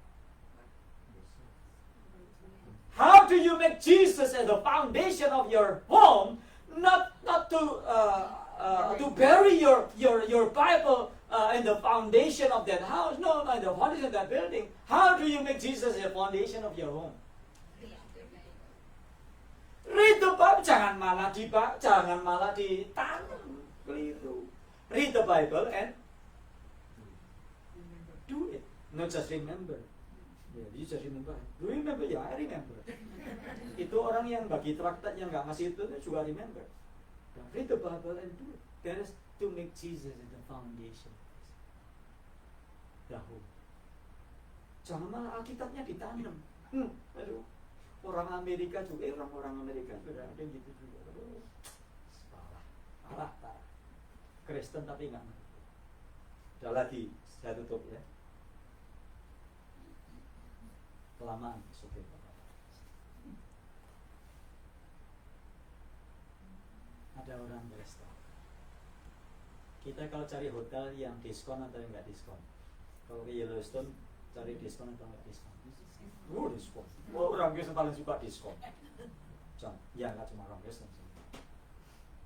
How do you make Jesus as the foundation of your home? Not to bury your Bible in the foundation of that house. No, in the foundation of that building. How do you make Jesus the foundation of your home? Read the Bible, jangan malah ditanam. Keliru. Read the Bible and do it. Not just remember. Yeah, you just remember. Do you remember? Ya, I remember. Itu orang yang bagi traktat yang nggak ngasih itu juga remember. Read the Bible and do it. That is to make Jesus the foundation. Dahulu. Jangan malah Alkitabnya ditanam. Aduh. Orang Amerika juga, orang Amerika sudah ada gitu juga. Parah. Kristen tapi nggak ngerti. Ada lagi, saya tutup ya. Kelamaan supaya ada orang Kristen. Kita kalau cari hotel yang diskon atau yang nggak diskon. Kalau ke Yellowstone cari diskon atau nggak diskon? Diskon. Orang Kristen paling suka diskon. Ya nggak cuma orang Kristen.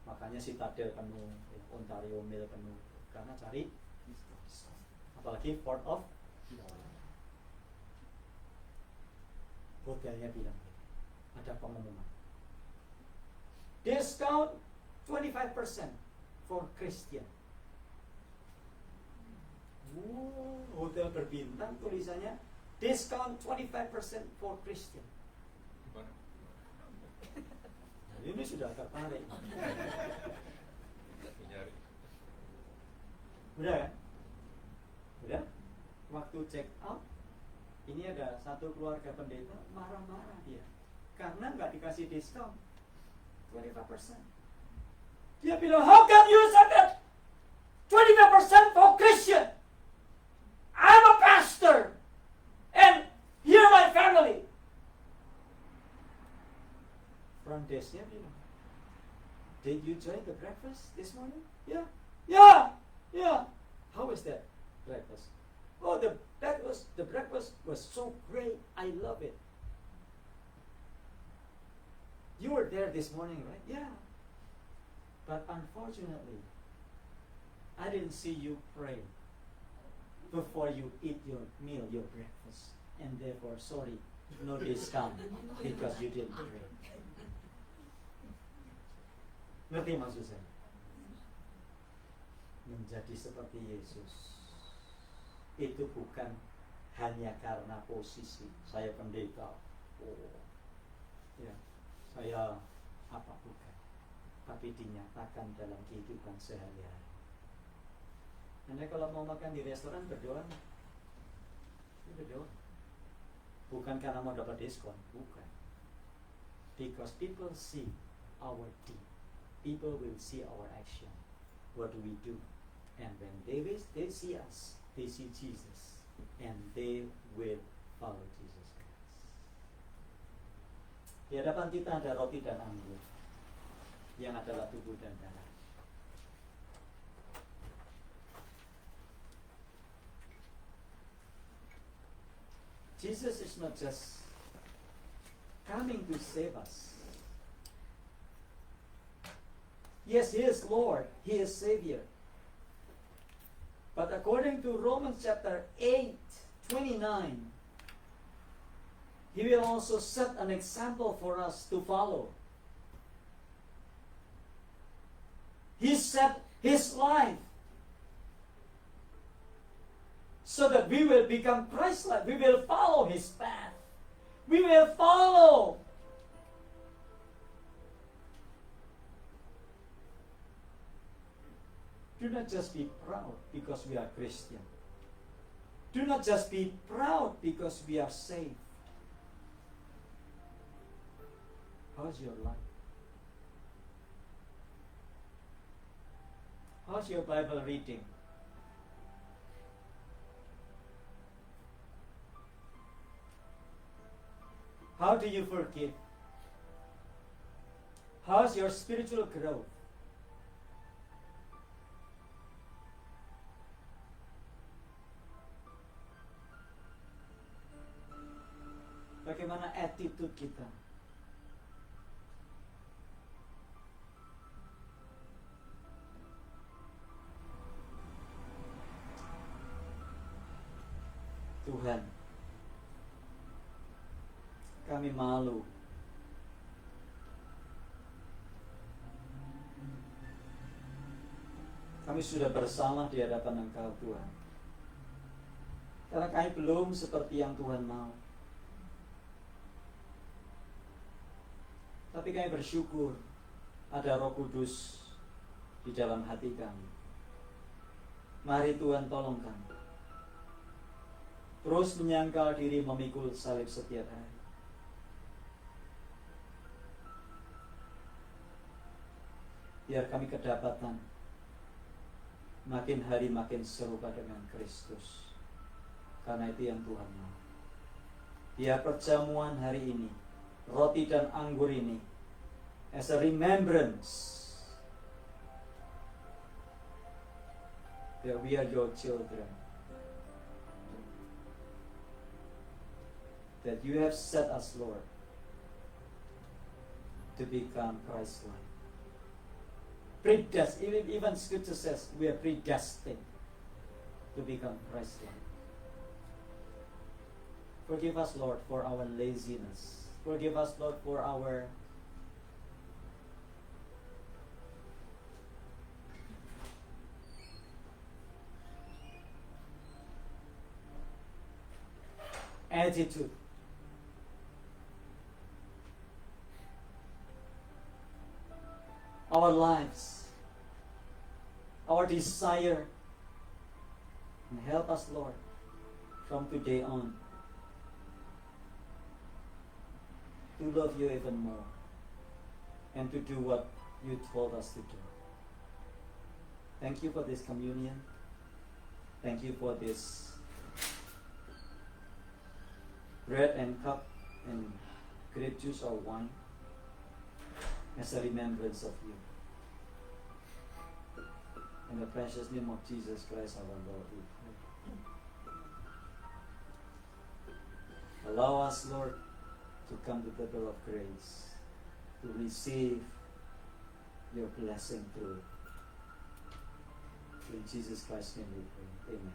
Makanya Citadel penuh, Ontario Mill penuh, karena cari diskon. Apalagi Port of hotelnya bilang ada pengumuman discount 25% for Christian. Hotel berbintang tulisannya discount 25% for Christian. Ini sudah tertarik. Udah kan? Udah? Waktu check out Ini ada satu keluarga pendeta marah-marah dia karena nggak dikasih diskon 25%. Dia bilang, how can you say that 25% for Christian? I'm a pastor and here my family. Front desk-nya bilang, did you join the breakfast this morning? Yeah. How was that breakfast? Oh, the breakfast was so great. I love it. You were there this morning, right? Yeah. But unfortunately, I didn't see you pray before you eat your meal, your breakfast. And therefore, sorry, no discount because you didn't pray. Ngerti maksud saya? Menjadi seperti Yesus itu bukan hanya karena posisi saya pendeta, saya apa, bukan, tapi dinyatakan dalam kehidupan sehari-hari. Anda kalau mau makan di restoran berdoa, bukan karena mau dapat diskon, bukan, because people see our deed, people will see our action. What do we do? And when they see us, they see Jesus, and they will follow Jesus Christ. Di hadapan kita ada roti dan anggur yang adalah tubuh dan darah. Jesus is not just coming to save us. Yes, He is Lord, He is Savior. But according to Romans chapter 8:29, He will also set an example for us to follow. He set His life so that we will become Christ-like. We will follow His path. We will follow. Do not just be proud because we are Christian. Do not just be proud because we are saved. How's your life? How's your Bible reading? How do you forgive? How's your spiritual growth? Bagaimana attitude kita? Tuhan, kami malu. Kami sudah bersalah di hadapan Engkau, Tuhan. Karena kami belum seperti yang Tuhan mau. Tapi kami bersyukur ada Roh Kudus di dalam hati kami. Mari Tuhan tolong kami terus menyangkal diri memikul salib setiap hari. Biar kami kedapatan makin hari makin serupa dengan Kristus. Karena itu yang Tuhan mau. Biar perjamuan hari ini, roti dan anggur ini, as a remembrance that we are your children, that you have set us, Lord, to become Christ-like. Even Scripture says we are predestined to become Christ-like. Forgive us, Lord, for our laziness. Forgive us, Lord, for our attitude. Our lives, our desire, and help us, Lord, from today on to love you even more, and to do what you told us to do. Thank you for this communion. Thank you for this bread and cup and grape juice or wine as a remembrance of you. In the precious name of Jesus Christ our Lord, we pray. Allow us, Lord, to come to the table of grace, to receive your blessing through it. In Jesus Christ's name we pray. Amen.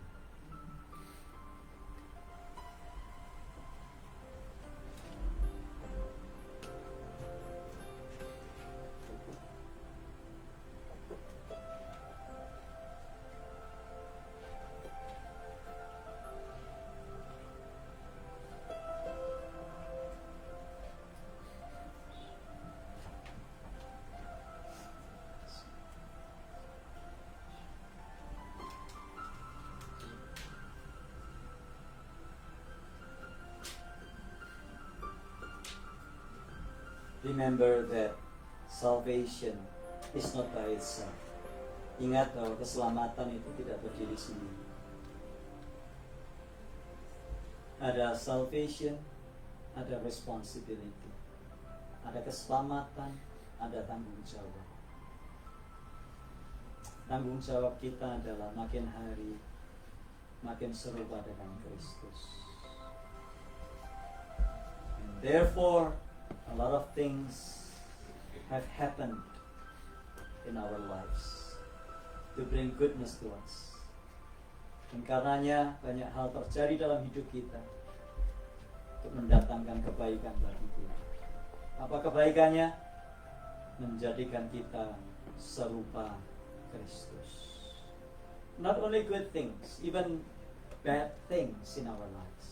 Remember that salvation is not by itself. Ingat bahwa keselamatan itu tidak berdiri sendiri. Ada salvation, ada responsibility. Ada keselamatan, ada tanggung jawab. Tanggung jawab kita adalah makin hari makin serupa dengan Kristus. And therefore, a lot of things have happened in our lives to bring goodness to us. Dan karenanya banyak hal terjadi dalam hidup kita untuk mendatangkan kebaikan bagi kita. Apa kebaikannya? Menjadikan kita serupa Kristus. Not only good things, even bad things in our lives.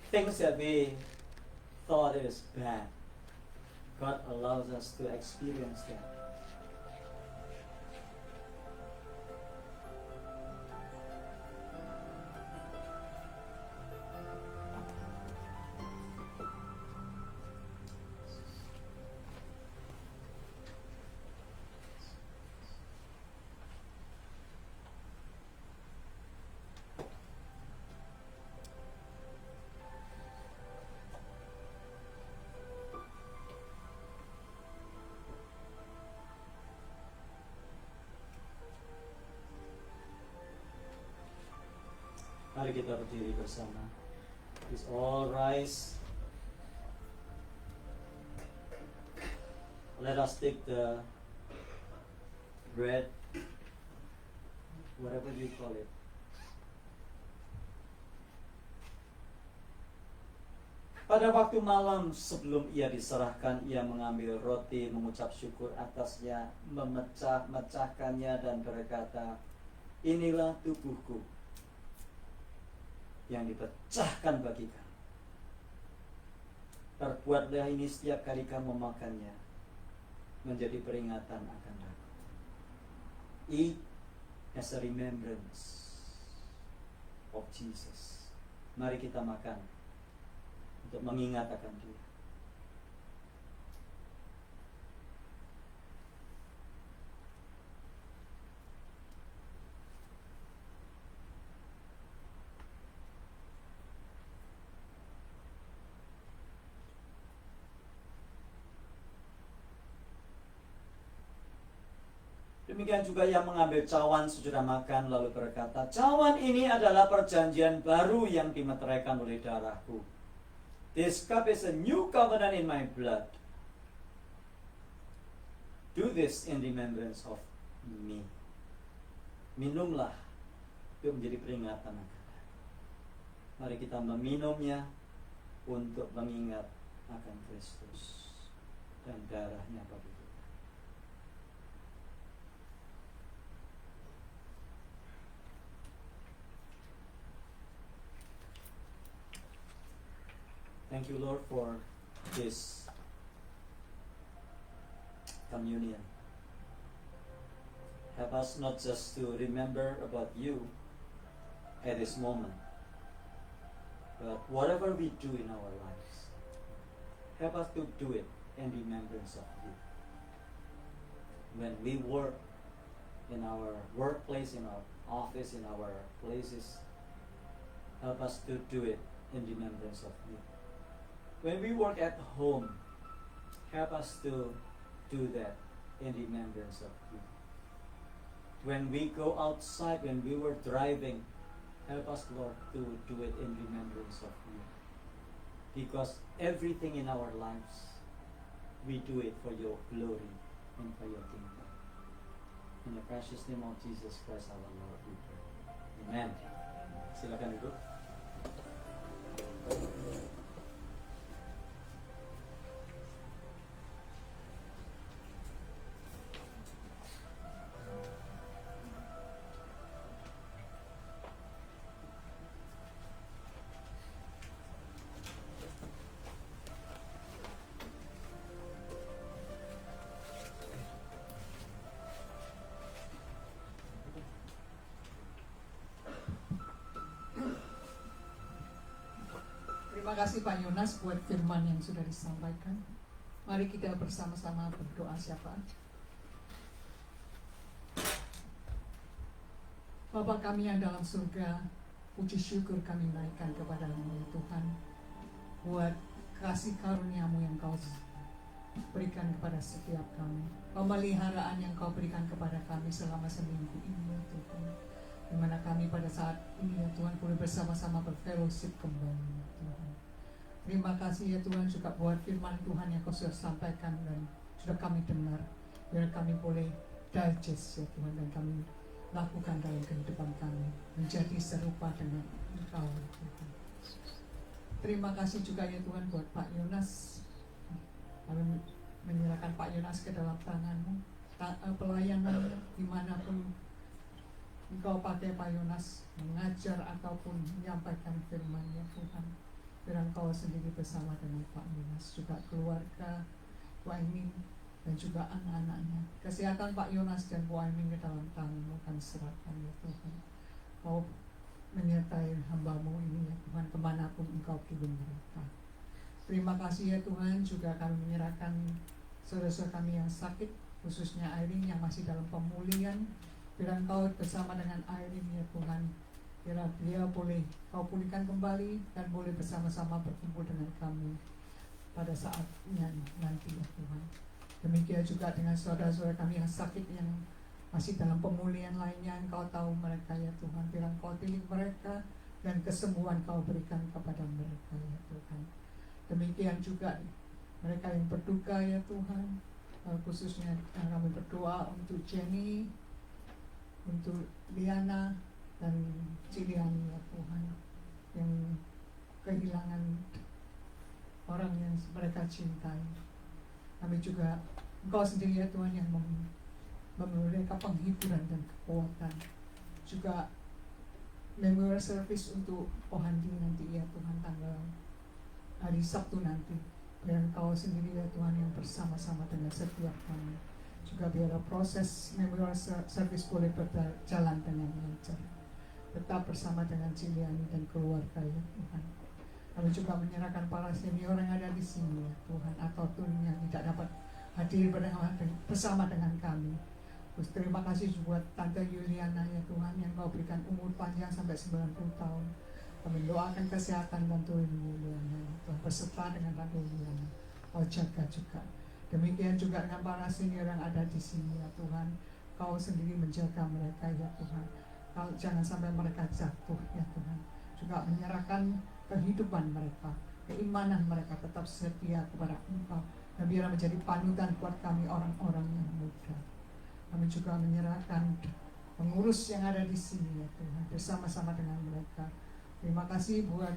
Things that we thought is bad. God allows us to experience that. Mari kita berdiri bersama. Please all rise. Let us take the bread, whatever you call it. Pada waktu malam sebelum ia diserahkan, ia mengambil roti, mengucap syukur atasnya, memecah-mecahkannya dan berkata, "Inilah tubuhku yang dipecahkan bagi kamu. Perbuatlah ini setiap kali kamu memakannya, menjadi peringatan akan aku." Eat as a remembrance of Jesus. Mari kita makan untuk mengingat akan Dia. Demikian juga yang mengambil cawan sesudah makan lalu berkata, "Cawan ini adalah perjanjian baru yang dimeteraikan oleh darahku. This cup is a new covenant in my blood. Do this in remembrance of me." Minumlah, itu menjadi peringatan akan aku. Mari kita meminumnya untuk mengingat akan Kristus dan darahnya bagi kita. Thank you, Lord, for this communion. Help us not just to remember about you at this moment, but whatever we do in our lives, Help us to do it in remembrance of you. When we work in our workplace, in our office, in our places, help us to do it in remembrance of you. When we work at home, help us to do that in remembrance of you. When we go outside, when we were driving, help us, Lord, to do it in remembrance of you. Because everything in our lives, we do it for your glory and for your kingdom. In the precious name of Jesus Christ our Lord, we pray. Amen. Silakan duduk. Terima kasih Pak Yonas buat firman yang sudah disampaikan. Mari kita bersama-sama berdoa syafaat. Bapa kami yang dalam surga, puji syukur kami naikkan kepada-Mu ya Tuhan, buat kasih karunia-Mu yang Kau berikan kepada setiap kami, pemeliharaan yang Kau berikan kepada kami selama seminggu ini ya Tuhan, di mana kami pada saat ini ya Tuhan boleh bersama-sama berfellowship kembali ya Tuhan. Terima kasih ya Tuhan juga buat firman Tuhan yang Kau sudah sampaikan dan sudah kami dengar, biar kami boleh digest ya Tuhan, dan kami lakukan dalam kehidupan kami menjadi serupa dengan Engkau ya Tuhan. Terima kasih juga ya Tuhan buat Pak Yonas. Kami menyerahkan Pak Yonas ke dalam tangan-Mu, pelayanannya dimanapun Engkau pakai Pak Yonas mengajar ataupun menyampaikan firman ya Tuhan. Biar Engkau sendiri bersama dengan Pak Yonas, juga keluarga Bu Aimin dan juga anak-anaknya. Kesehatan Pak Yonas dan Bu Aimin ke dalam tangan-Mu kami serahkan ya Tuhan. Kau menyertai hamba-Mu ini ya Tuhan, kemanapun Engkau kirim mereka. Terima kasih ya Tuhan, juga kami menyerahkan saudara-saudara kami yang sakit, khususnya Airin yang masih dalam pemulihan. Biar Engkau bersama dengan Airin ya Tuhan, biar dia boleh Kau pulihkan kembali dan boleh bersama-sama berkumpul dengan kami pada saatnya nanti ya Tuhan. Demikian juga dengan saudara-saudara kami yang sakit, yang masih dalam pemulihan lainnya. Engkau tahu mereka ya Tuhan, biar Engkau pilih mereka dan kesembuhan Kau berikan kepada mereka ya Tuhan. Demikian juga mereka yang berduka ya Tuhan, khususnya kami berdoa untuk Jenny, untuk Liana dan Ciliani ya Tuhan, yang kehilangan orang yang mereka cintai. Kami juga, Engkau sendiri ya Tuhan yang memberi mereka penghiburan dan kekuatan. Juga memorial service untuk Pohandi nanti ya Tuhan, tanggal hari Sabtu nanti. Biar Engkau sendiri ya Tuhan yang bersama-sama dengan setiap kami. Juga biar proses memorial service boleh berjalan dengan lancar. Tetap bersama dengan Ciliani dan keluarga ya Tuhan. Kami juga menyerahkan para senior yang ada di sini ya Tuhan, ataupun yang tidak dapat hadir bersama dengan kami. Terus terima kasih buat Tante Yuliana ya Tuhan, yang Kau berikan umur panjang sampai 90 tahun. Kami doakan kesehatan dan Tante Yuliana ya Tuhan, beserta dengan Tante Yuliana. Kau jaga juga. Demikian juga dengan para senior yang ada di sini ya Tuhan. Kau sendiri menjaga mereka ya Tuhan. Kau jangan sampai mereka jatuh ya Tuhan. Juga menyerahkan kehidupan mereka, keimanan mereka tetap setia kepada Engkau, dan biar menjadi panutan buat kami orang-orang yang muda. Kami juga menyerahkan pengurus yang ada di sini ya Tuhan, bersama-sama dengan mereka. Terima kasih buat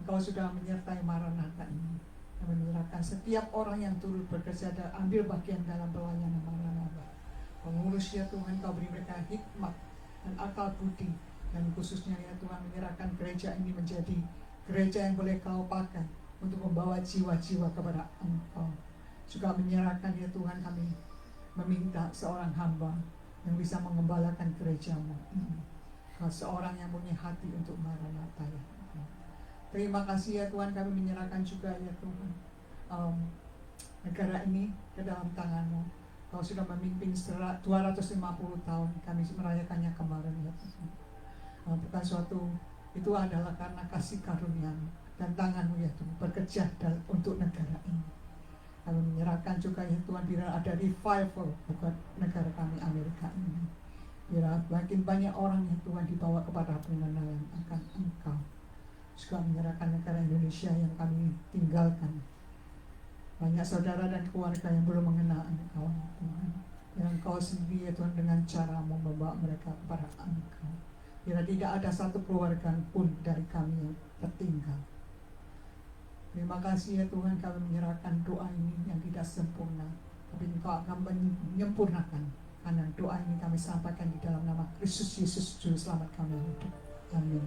Engkau sudah menyertai Maranatha ini. Kami menyerahkan setiap orang yang turut bekerja dan ambil bagian dalam pelayanan Maranatha. Pengurus ya Tuhan, Kau beri mereka hikmat dan akal budi, dan khususnya ya Tuhan menyerahkan gereja ini menjadi gereja yang boleh Kau pakai untuk membawa jiwa-jiwa kepada Engkau. Juga menyerahkan ya Tuhan, kami meminta seorang hamba yang bisa mengembalakan gereja-Mu ini. Kau seorang yang punya hati untuk Maranatha ya Tuhan. Terima kasih ya Tuhan, kami menyerahkan juga ya Tuhan negara ini ke dalam tangan-Mu. Kau sudah memimpin 250 tahun, kami merayakannya kemarin ya Tuhan. Bukan suatu, itu adalah karena kasih karunia-Mu dan tangan-Mu ya Tuhan bekerja untuk negara ini. Kami menyerahkan juga ya Tuhan, bila ada revival buat negara kami Amerika ini, bila makin banyak orang ya Tuhan dibawa kepada pengenalan akan Engkau. Juga menyerahkan negara Indonesia yang kami tinggalkan. Banyak saudara dan keluarga yang belum mengenal Engkau ya Tuhan. Yang Engkau sendiri ya Tuhan dengan cara-Mu membawa mereka kepada Engkau. Bila tidak ada satu keluarga pun dari kami yang tertinggal. Terima kasih ya Tuhan, kami menyerahkan doa ini yang tidak sempurna, tapi Engkau akan menyempurnakan. Karena doa ini kami sampaikan di dalam nama Kristus Yesus Juru Selamat kami yang hidup. Amin.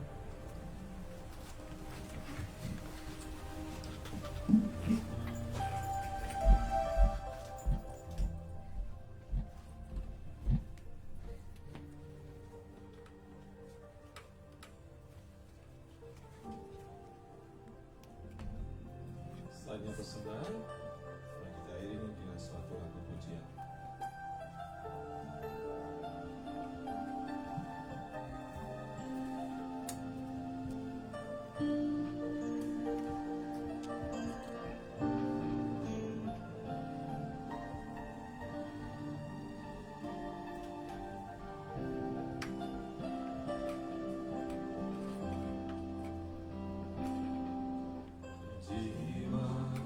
Saatnya persembahan, mari kita iringi dengan suatu lagu pujian. Jiwaku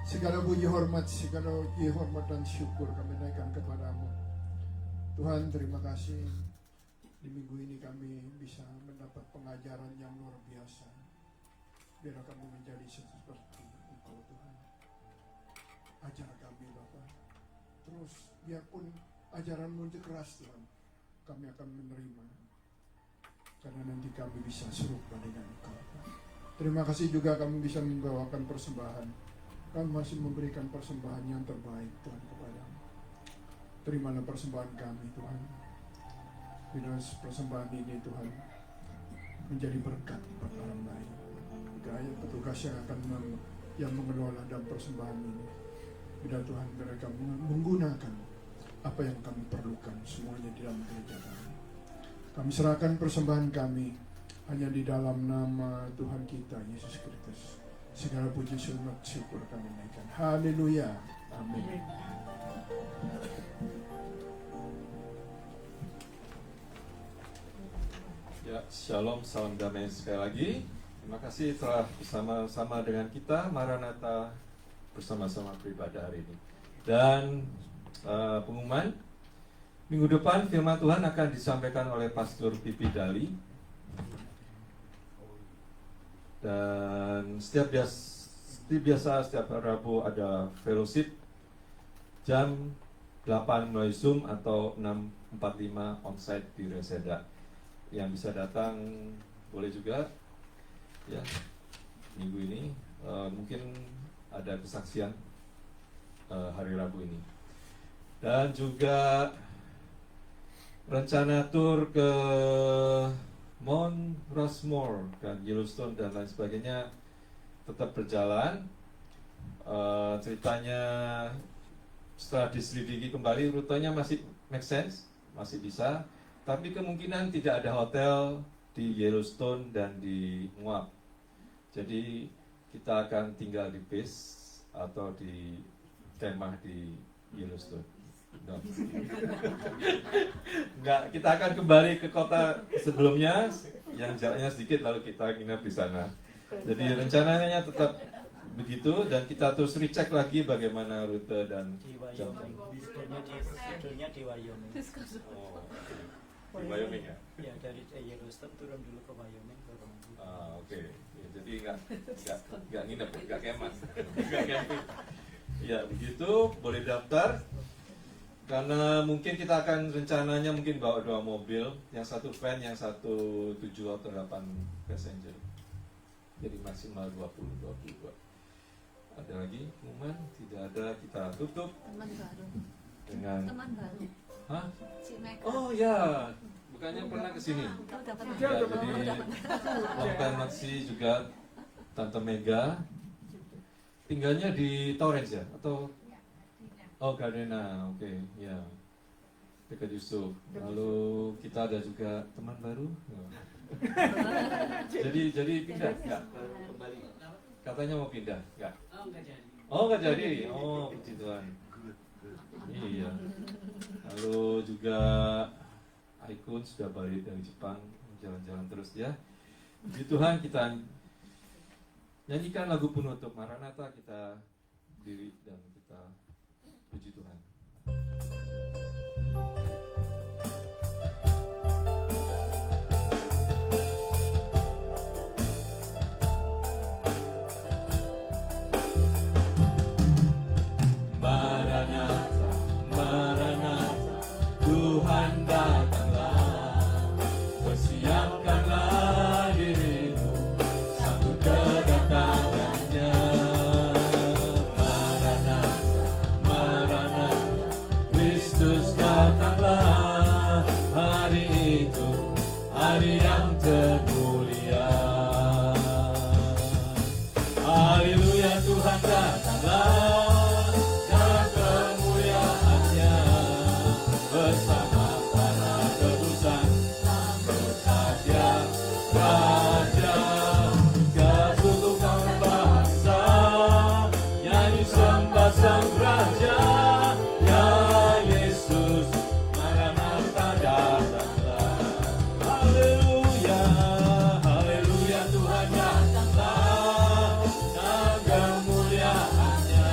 Segala puji hormat dan syukur kami naikkan kepadamu. Tuhan, terima kasih di minggu ini kami bisa mendapat pengajaran yang luar biasa. Biar kami menjadi seperti Engkau, Tuhan. Ajar kami, Bapa. Terus biarpun ajaran-Mu itu keras, Tuhan, kami akan menerima. Karena nanti kami bisa serupa dengan Engkau. Terima kasih juga kami bisa membawakan persembahan. Kami masih memberikan persembahan yang terbaik, Tuhan, kepadamu. Terimalah persembahan kami, Tuhan. Bila persembahan ini, Tuhan, menjadi berkat buat orang lain. Gaya petugas yang akan yang mengelola dan persembahan ini. Bila Tuhan mereka menggunakan apa yang kami perlukan semuanya di dalam gereja kami. Kami serahkan persembahan kami hanya di dalam nama Tuhan kita Yesus Kristus. Segala puji syukur kami naikkan. Haleluya. Amin. Ya, shalom, salam damai sekali lagi. Terima kasih telah bersama-sama dengan kita Maranatha bersama-sama beribadah hari ini. Dan pengumuman minggu depan firman Tuhan akan disampaikan oleh Pastor Pipi Dali. Dan setiap Rabu ada fellowship jam 8 melalui Zoom atau 6.45 onsite di Reseda. Yang bisa datang boleh juga ya minggu ini. Mungkin ada kesaksian hari Rabu ini. Dan juga rencana tur ke Mount Rushmore dan Yellowstone dan lain sebagainya tetap berjalan. Ceritanya setelah diselidiki kembali rutenya masih make sense, masih bisa. Tapi kemungkinan tidak ada hotel di Yellowstone dan di Moab. Jadi kita akan tinggal di base atau di kemah di Yellowstone. No. Enggak, kita akan kembali ke kota sebelumnya yang jaraknya sedikit lalu kita nginep di sana. Jadi rencananya tetap begitu dan kita terus recheck lagi bagaimana rute dan jam. Sebetulnya di Wyoming. Di Wyoming ya? Ya, dari Yellowstone turun dulu ke Wyoming baru nanti. Oke. Ya, jadi enggak nginep, enggak kemah. Enggak camping. Ya, begitu, boleh daftar. Karena mungkin kita akan rencananya mungkin bawa 2 mobil, yang satu van, yang satu 7 atau 8 passenger. Jadi maksimal 22. Ada lagi pengumuman? Tidak ada, kita tutup Teman baru. dengan Hah? Si Mega. Oh ya, bukannya pernah kesini? Oh, dapat. Ya, jadi long time Maxi juga Tante Mega tinggalnya di Torrance ya? Atau oh Gardena, oke, ya dekat Yusuf. Lalu kita ada juga teman baru. jadi pindah nggak? Katanya mau pindah, nggak? Oh nggak jadi. Oh puji Tuhan. Iya. Lalu juga Aikun sudah balik dari Jepang, jalan-jalan terus ya. Puji Tuhan, kita nyanyikan lagu penutup Maranatha, kita diri dan kita puji Tuhan. Maranatha, Maranatha, Tuhan datanglah. Persiapkanlah dirimu, sambut kedatangannya. Kristus datanglah, hari itu hari yang termulia. Haleluya, Tuhan datanglah dalam kemuliaannya bersama para tebusan. Sambut saja Raja ke seluruh bangsa, nyanyi sembah Sang Raja. Haleluya, Tuhan datanglah, dan kemuliaannya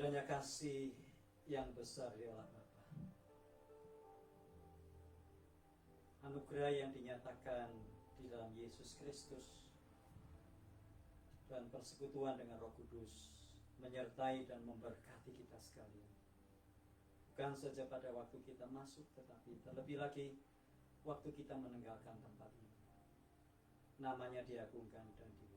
Kiranya kasih yang besar di Allah Bapa, anugerah yang dinyatakan di dalam Yesus Kristus, dan persekutuan dengan Roh Kudus menyertai dan memberkati kita sekalian. Bukan saja pada waktu kita masuk, tetapi terlebih lagi waktu kita meninggalkan tempat ini. Namanya diagungkan dan dimuliakan.